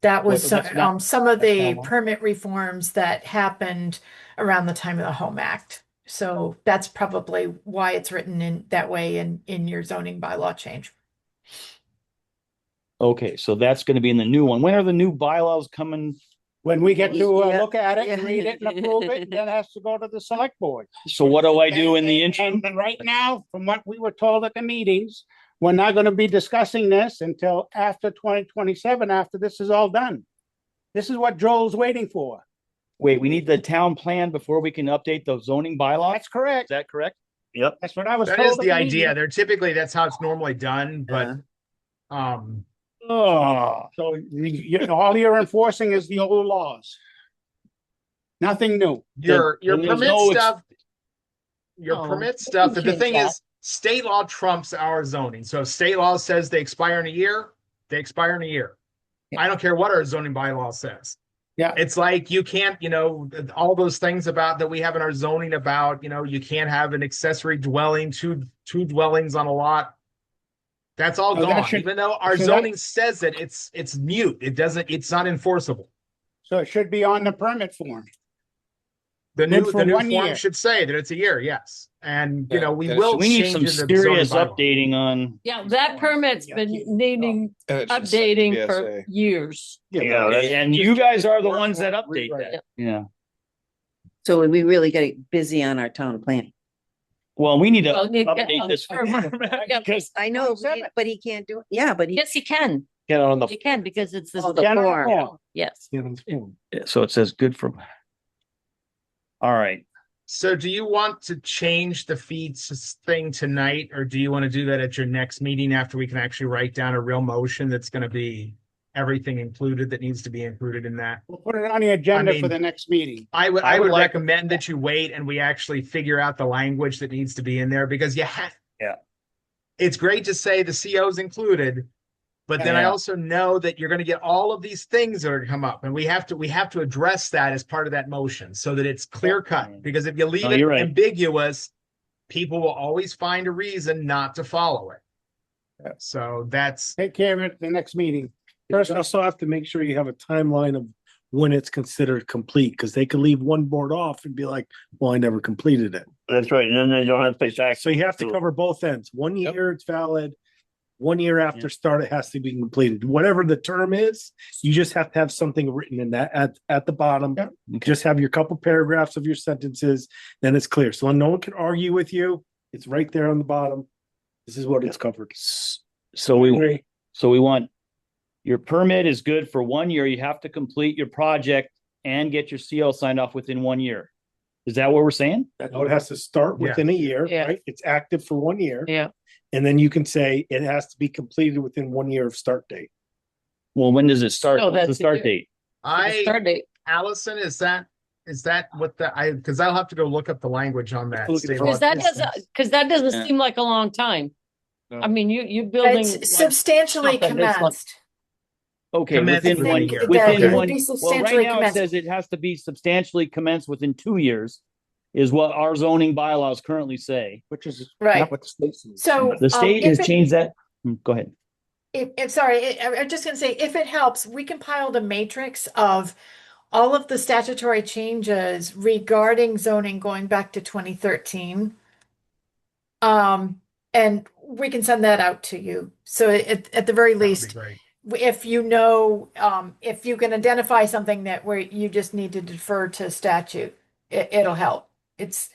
That was That's not- some of that's the normal. permit reforms that happened around the time of the Home Act. So that's probably why it's written in that way in your zoning bylaw change. Okay, so that's gonna be in the new one. When are the new bylaws coming? When we get to Yeah, look at it and yeah. read it and approve it, then it has to go to the select board. So what do I do in the interim? And right now, from what we were told at the meetings, we're not gonna be discussing this until after 2027, after this is all done. This is what Joel's waiting for. Wait, we need the town plan before we can update the zoning bylaw? That's Is correct. that correct? yep. That's what I was That told. is at the meeting. idea. They're typically, that's how it's normally done, but, Oh, So all you're enforcing is the old laws. Nothing new. your then there's permit no stuff, your No, permit we stuff, can but the change thing that. is, state law trumps our zoning. So if state law says they expire in a year, they expire in a year. I don't care what our zoning bylaw says. Yeah. It's like you can't, all those things about that we have in our zoning about, you can't have an accessory dwelling, two dwellings on a lot. That's all Oh, that gone, should- even though our so that- zoning says that it's mute. It's not enforceable. So it should be on the permit form. The Good new for the 1 new form year. should say that it's a year, yes. And Yeah, we and it will we need change some in the zoning serious bylaw. updating on, Yeah, that permit's been needing And it's just like updating for PSA. years. Yeah, that's and you guys are the ones that update that. Yeah. So we really get busy on our town plan. Well, we need to Well, yeah, update this yeah. because I know, but he can't do it. Yeah, but he. Yes, he can. get on the, He can because it's this. Oh, the General form. form. Yes. so it says good for. All right. So do you want to change the thing tonight, or do you want to do that at your next meeting after we can actually write down a real motion that's going to be everything included that needs to be included in that? We'll put it on the agenda I for mean- the next meeting. I would I would like- recommend that you wait and we actually figure out the language that needs to be in there because you have. Yeah. It's great to say the CO's included, but then I Yeah. also know that you're going to get all of these things that are going to come up, and we have to address that as part of that motion so that it's clear cut. Because if you leave No, it you're right. ambiguous, people will always find a reason not to follow it. So that's Take care of it at the next meeting. You also have to make sure you have a timeline of when it's considered complete, because they could leave one board off and be like, well, I never completed it. That's right, and then they don't have to pay tax. So you have to cover both ends. 1 year it's valid. 1 year after start, it has to be completed. Whatever the term is, you just have to have something written in that at the bottom. Just have your couple paragraphs of your sentences, then it's clear. So no one can argue with you. It's right there on the bottom. This is what it's covered. So we want your permit is good for 1 year. You have to complete your project and get your CO signed off within 1 year. Is that what we're saying? No, it has to start within a year, right? It's active for 1 year. Yeah. And then you can say it has to be completed within 1 year of start date. Well, when does it start? No, What's the that's start it. date? Start date. Allison, is that what because I'll have to go look up the language on that. Look at the state front. law. Because that doesn't Yeah. seem like a long time. No. I mean, you building. It's like, substantially something that's like- commenced. Okay, Commence within within 1 a year. year. Within That one. would be Well, right substantially now it commenced. says it has to be substantially commenced within 2 years, is what our zoning bylaws currently say. Which is Right. not what the state says. So The state if has it- changed that. Go ahead. I'm just gonna say, if it helps, we compiled a matrix of all of the statutory changes regarding zoning going back to 2013. And we can send that out to you. So at the very That would be least, great. if you know, if you can identify something that where you just need to defer to statute, it'll help. It's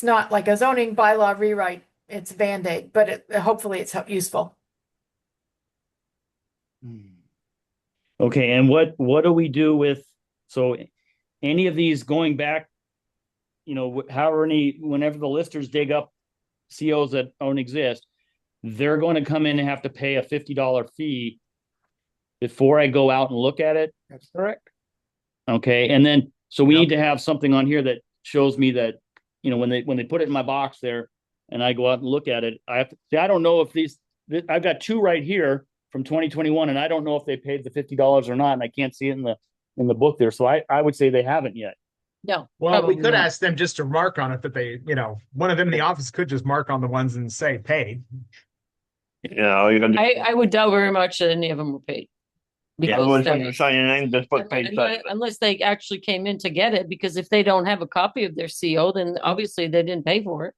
not like a zoning bylaw rewrite, it's Band-Aid, but hopefully it's useful. Okay, and what do we do with, so any of these going back, whenever the listers dig up COs that don't exist, they're going to come in and have to pay a $50 fee before I go out and look at it. That's correct. Okay, and then, so we need to have something on here that shows me that, when they put it in my box there and I go out and look at it, I have to see, I don't know if I've got two right here from 2021, and I don't know if they paid the $50 or not, and I can't see it in the book there. So I would say they haven't yet. No. Well, we probably could not. ask them just to mark on it that they, one of them in the office could just mark on the ones and say paid. Yeah, all you're gonna do. I would doubt very much that any of them were paid. Yeah, Otherwise, Because when you sign your name, just put paid tax. unless they actually came in to get it, because if they don't have a copy of their CO, then obviously they didn't pay for it.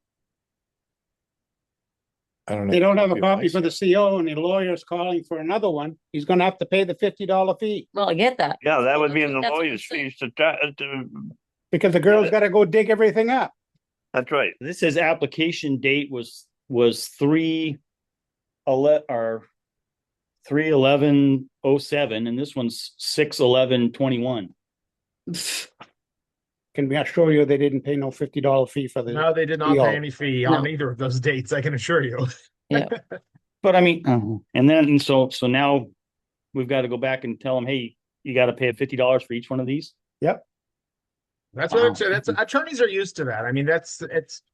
I don't know. They don't have a copy for the CO and the lawyer's calling for another one. He's gonna have to pay the $50 fee Well, I get that. Yeah, that would be in the That's what I'm lawyer's saying. fees to, because the girl's gotta go dig everything up. that's right. This says application date was 3/11/07, and this one's 6/11/21. Can assure you they didn't pay no $50 fee for the. No, they did not CO. pay any fee on either of those dates, I can assure you. But I mean, and then so now we've got to go back and tell them, hey, you got to pay $50 for each one of these. Yep. That's Wow. what that's attorneys are used to that. I mean,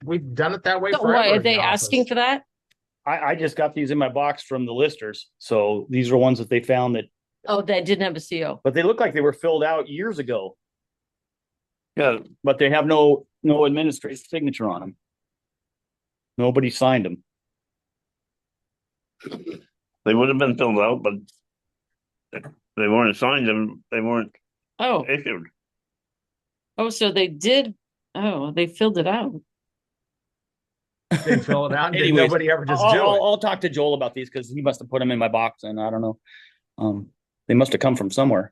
we've done it that way So forever. why are in they the asking office. for that? I just got these in my box from the listers. So these are ones that they found that, Oh, they didn't have a CO. but they look like they were filled out years ago, Yeah, but they have no administrative signature on them. Nobody signed them. they would have been filled out, but they weren't signed them, they weren't Oh, issued. so they did. Oh, they filled it out. They fill it out. Did Anyways, nobody ever just I'll, do I'll, it? I'll talk to Joel about these because he must have put them in my box, and I don't know. They must have come from somewhere.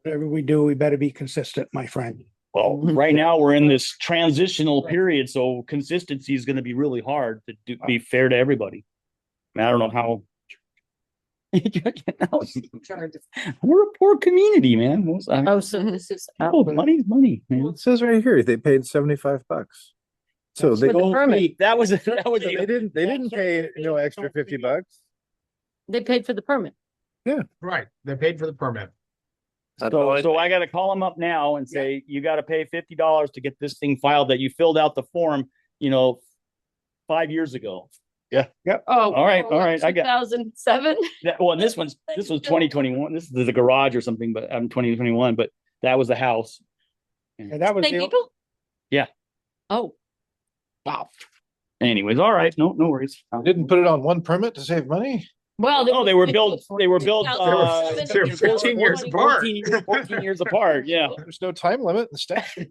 Whatever we do, we better be consistent, my friend. Well, right now we're in this transitional period, so consistency is going to be really hard to be fair to everybody. I don't know how. We're a poor community, man. Oh, so this is Money's money, man. It says right here, they paid $75. So they for the permit. They didn't pay no extra $50. They paid for the permit. Right. They paid for the permit. That's all So I got to call them up now and say, you got to pay $50 to get this thing filed that you filled out the form, 5 years ago. Oh, All right, I got- 2007. And this was 2021. This is the garage or something, but 2021, but that was the house. And that was Same the, people? Yeah. Oh, Anyways, all right. No worries. Didn't put it on one permit to save money? Well, Oh, they were built, They were 2007, 15 years apart. 14 years apart, yeah. There's no time limit in the statute.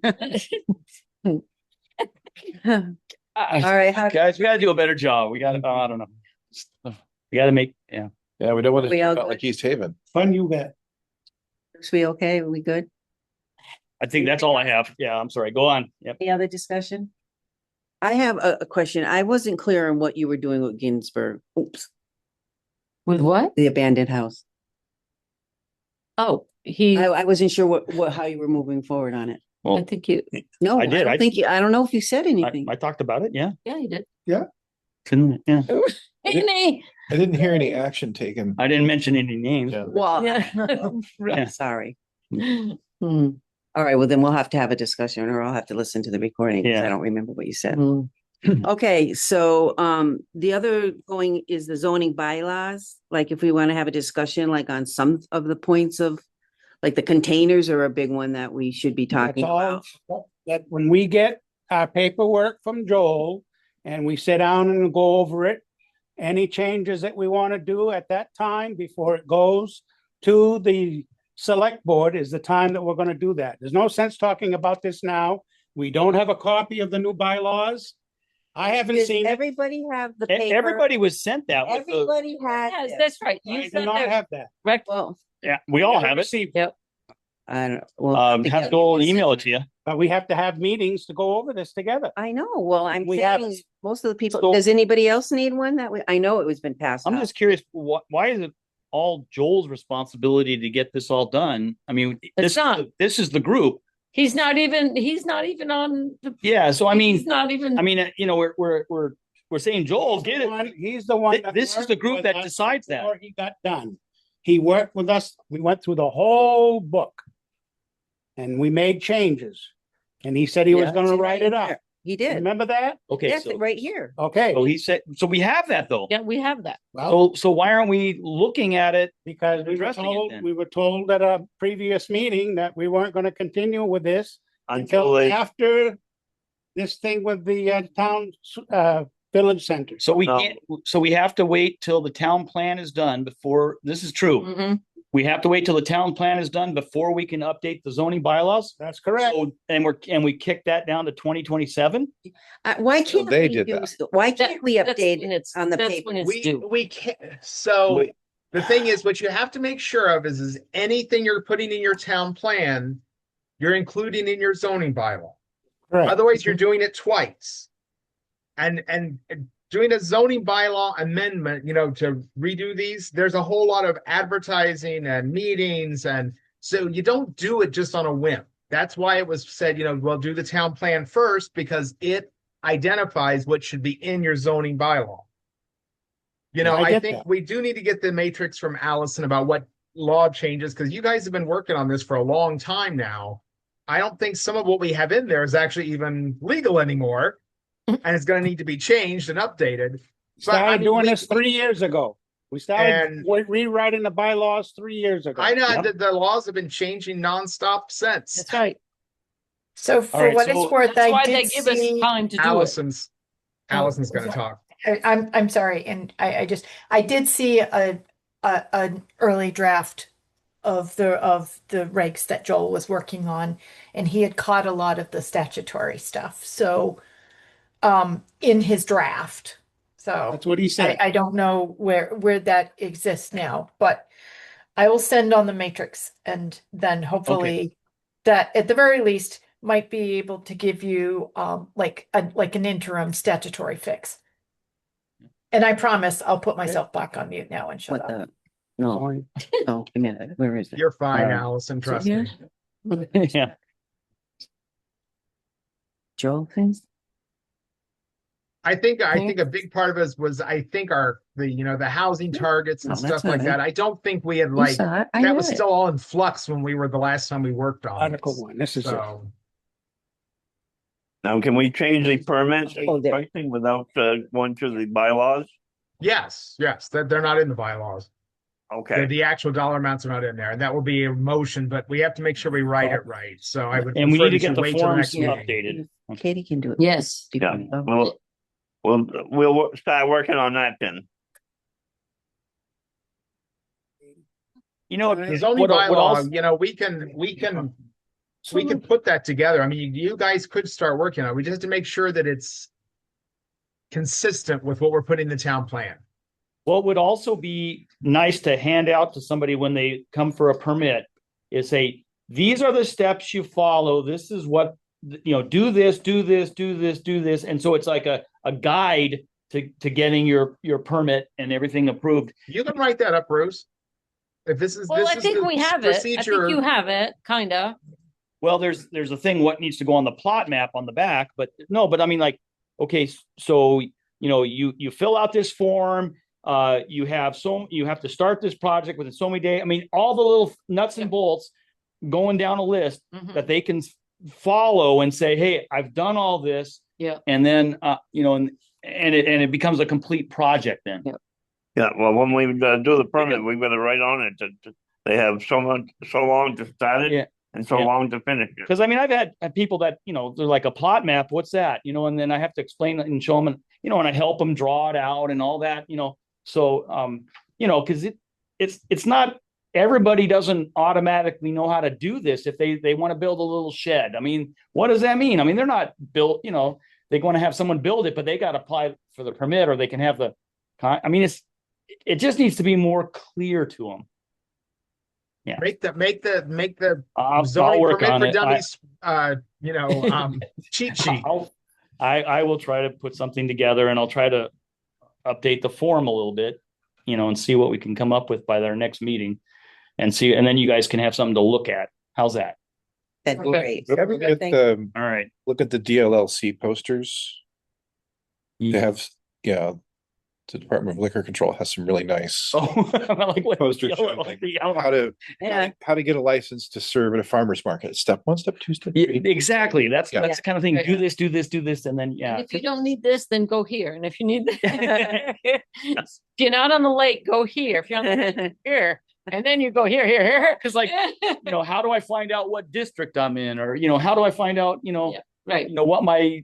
All right, Guys, we gotta do a better job. We gotta, I don't know. We gotta make, yeah. Yeah, we don't want to We all think about good? like East Haven. Fun you bet. Is we okay? Are we good? I think that's all I have. Yeah, I'm sorry. Go on. Yep. Any other discussion? I have a question. I wasn't clear on what you were doing with Ginsburg. Oops, With what? the abandoned house. Oh, he, I wasn't sure how you were moving forward on it. I Well, think you, No, I did. don't think you, I don't know if you said anything. I talked about it. Yeah. yeah, you did. Couldn't, yeah. Annie. I didn't hear any action taken. I didn't mention any names. Yeah. Well, Yeah. Yeah. sorry. Hmm. All right, well, then we'll have to have a discussion or I'll have to listen to the recording because Yeah. I don't remember what you said. Hmm. Okay, so the other going is the zoning bylaws. Like if we want to have a discussion like on some of the points of like the containers are a big one that we should be talking That's all, about. that when we get our paperwork from Joel and we sit down and go over it, any changes that we want to do at that time before it goes to the select board is the time that we're going to do that. There's no sense talking about this now. We don't have a copy of the new bylaws. I haven't Did seen it. everybody have the paper? Everybody was sent that with the, Everybody had Yes, this. that's right. I You do said not that. have that. Rec- Well, yeah, we all have it. Received, I don't, well. Have to go email it to you. but we have to have meetings to go over this together. I know, well, I'm We have- saying most of the people, So- does anybody else need one that way? I know it was been passed I'm out. just curious, why is it all Joel's responsibility to get this all done? I mean, It's not. this is the group. he's not even on the. Yeah, so I He's mean, not even. we're saying Joel, get it. He's the one. that This is the worked group with that us decides that. before he got done. He worked with us. We went through the whole book. And we made changes. And he said he was Yeah, gonna it's write right it up. here. He did. Remember that? Okay, Yes, so, right here. Okay, so he said, so we have that though. Yeah, we have that. well, So why aren't we looking at it? because addressing it then. we were told at a previous meeting that we weren't gonna continue with this Until until they, after this thing with the town village center. So we No. can't, so we have to wait till the town plan is done before, this is true. Mhm. We have to wait till the town plan is done before we can update the zoning bylaws. That's correct. So, and we kick that down to 2027? Why can't they we did use, why can't we That's update when it it's- on the that's paper? when it's We, due. we can't, so Wait. the thing is, what you have to make sure of is anything you're putting in your town plan, you're including in your zoning bylaw. Correct. Otherwise, you're doing it twice. And doing a zoning bylaw amendment, to redo these, there's a whole lot of advertising and meetings. And so you don't do it just on a whim. That's why it was said, we'll do the town plan first because it identifies what should be in your zoning bylaw. I I get think that. we do need to get the matrix from Allison about what law changes, because you guys have been working on this for a long time now. I don't think some of what we have in there is actually even legal anymore. And it's going to need to be changed and updated. But, Started doing this 3 years ago. We started And- rewriting the bylaws 3 years ago. I know Yep. that the laws have been changing nonstop since. That's right. So for right, what so it's worth, That's I why they did give us see, time to do it. Allison's going to talk. I'm sorry, and I did see an early draft of the regs that Joel was working on, and he had caught a lot of the statutory stuff. So in his draft. So That's what he said. I don't know where that exists now, but I will send on the matrix, and then hopefully that at the very least might be able to give you like an interim statutory fix. And I promise I'll put myself back on mute now and shut What up. the, no, no, a minute, where is it? You're fine, Uh, Allison, trust here? me. Yeah. Joel things? I think a big part of us was the housing targets and No, that's stuff like not that. it. I don't think we had You like saw it. I that read was it. still all in flux when we were the last time we worked on Article this. 1, this is it. So now can we change the permit Oh, there. pricing without going through the bylaws? yes, they're not in the bylaws. Okay. The actual dollar amounts are not in there, and that will be a motion, but we have to make sure we write it right. So I would. And we prefer need to that you get the wait till forms next meeting. updated. Katie can do it. Yes. Yeah, Oh, we'll start working on that then. You know, The zoning what bylaw, else? you know, we can put that together. I mean, you guys could start working on it. We just have to make sure that it's consistent with what we're putting in the town plan. What would also be nice to hand out to somebody when they come for a permit is say, these are the steps you follow. This is what, you know, do this, do this, do this, do this. And so it's like a guide to getting your permit and everything approved. You can write that up, Bruce. If this is, Well, this I is think the we have it. I think procedure. you have it, kinda. Well, there's a thing, what needs to go on the plot map on the back, but no, but I mean, like, okay, so, you know, you fill out this form, you have to start this project within so many days. I mean, all the little nuts and bolts going down a list Mhm. that they can follow and say, hey, I've done all this. Yeah. And then, you know, and it becomes a complete project then. Yeah. Yeah, well, when we do the permit, we better write on it that they have so long to start it Yeah. and so Yeah. long to finish it. Because I mean, I've had people that, you know, they're like, a plot map, what's that? You know, and then I have to explain it and show them, and, you know, and I help them draw it out and all that, you know. So, you know, because it's not, everybody doesn't automatically know how to do this if they want to build a little shed. I mean, what does that mean? I mean, they're not built, you know, they want to have someone build it, but they got to apply for the permit, or they can have I mean, it just needs to be more clear to them. Yeah. Make the I'll zoning work permit on for it. dummies, you know, cheat sheet. I will try to put something together, and I'll try to update the form a little bit, you know, and see what we can come up with by our next meeting, and then you guys can have something to look at. How's that? That'd be Okay. great. Look at the, All right. look at the DLLC posters. They Yeah. have, yeah, the Department of Liquor Control has some really nice Oh, I'm like, what? posters showing, like, how to get a license to serve at a farmer's market. Step 1, step 2, step 3. Exactly. That's Yeah. that's the kind of thing. Do this, do this, do this, and then yeah. And if you don't need this, then go here. And if you need if you're not on the lake, go here. If you're on the lake, here. And then you go here, here, here. Because like, you know, how do I find out what district I'm in, or you know, how do I find out, you know, Yeah, right. you know, what my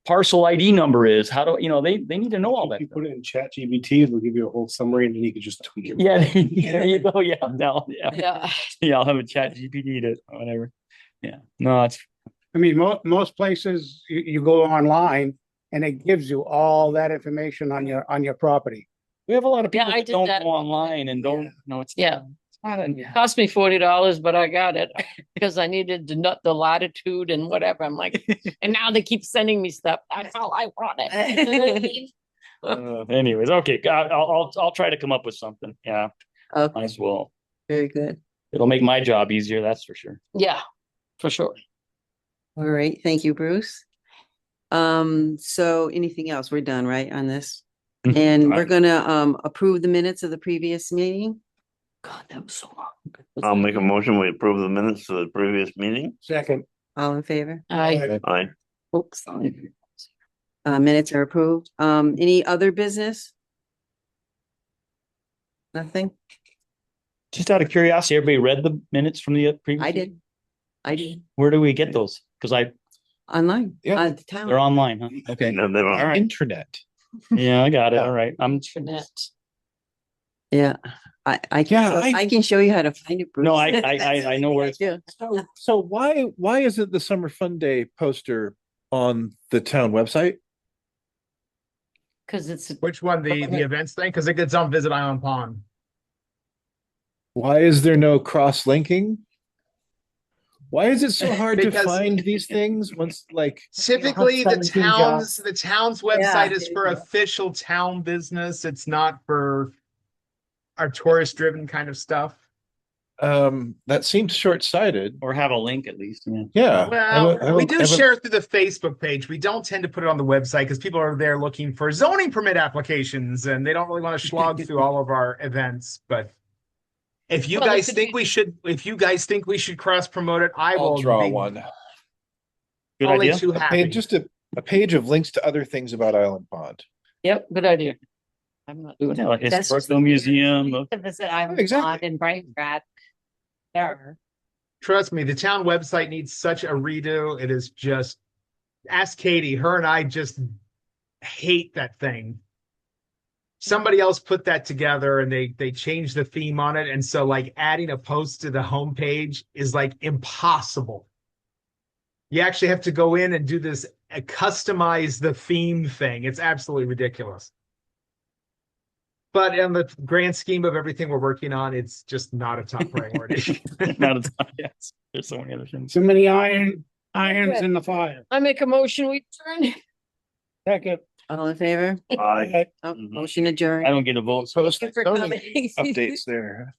parcel ID number is? How do you know, they need to know all that You stuff. put it in chat GBT, it'll give you a whole summary, and then you can just tweak it. Yeah, there you go. Yeah, no, yeah, Yeah. yeah. I'll have a chat GPT to whatever. Yeah, no, it's I mean, most places you go online and it gives you all that information on your property. we have a lot of Yeah, people I that did don't that. go online and don't know. It's Yeah. it's not a, Cost me $40, but I got it because I needed the latitude and whatever. I'm like, and now they keep sending me stuff. That's all I wanted. anyways, okay. I'll try to come up with something. Yeah, Okay, might as well. very good. It'll make my job easier. That's for sure. Yeah, for sure. All right, thank you, Bruce. So anything else? We're done, right, on this? Mhm. And we're gonna approve the minutes of the previous meeting. God, that was so long. I'll make a motion, we approve the minutes of the previous meeting. Second. All in favor? Aye. Oops. Minutes are approved. Any other business? Nothing? Just out of curiosity, everybody read the minutes from the previous? I did. I did. Where do we get those? Because Online. Yeah. The town. they're online, huh? Okay. No, they All were. right. Internet. Yeah, I got it. All right. Internet. Yeah. I can show you how to find it, Bruce. No, I know where it's. Yeah. So why isn't the Summer Fun Day poster on the town website? Because it's Which one, the events thing? Because it gets on Visit Island Pond. Why is there no cross-linking? Why is it so hard to Because- find these things once, like, Typically, the 17 town's website is for official town business. It's not for our tourist driven kind of stuff. that seems short-sighted. Or have a link at least. Yeah. Yeah. Well, we do share it through the Facebook page. We don't tend to put it on the website because people are there looking for zoning permit applications and they don't really want to slog through all of our events. But if you Well, it guys could think we should cross promote it, I will I'll draw be one. Good only idea. too happy. Just a page of links to other things about Island Pond. Yep, good idea. I'm not doing Yeah, it. like That's historical museum. To visit Island Exactly. Pond in Brighton, Brad. There. Trust me, the town website needs such a redo. It is just, ask Katie. Her and I just hate that thing. somebody else put that together and they changed the theme on it. And so like adding a post to the homepage is like impossible. You actually have to go in and do this, customize the theme thing. It's absolutely ridiculous. But in the grand scheme of everything we're working on, it's just not a top priority. Not a ton, yes. There's so many other things. Too many irons in the fire. I make a motion, we turn. Second. All in favor? Aye. Oh, Mhm. motion adjourned. I don't get a vote. Post Thank you for zoning coming. updates there.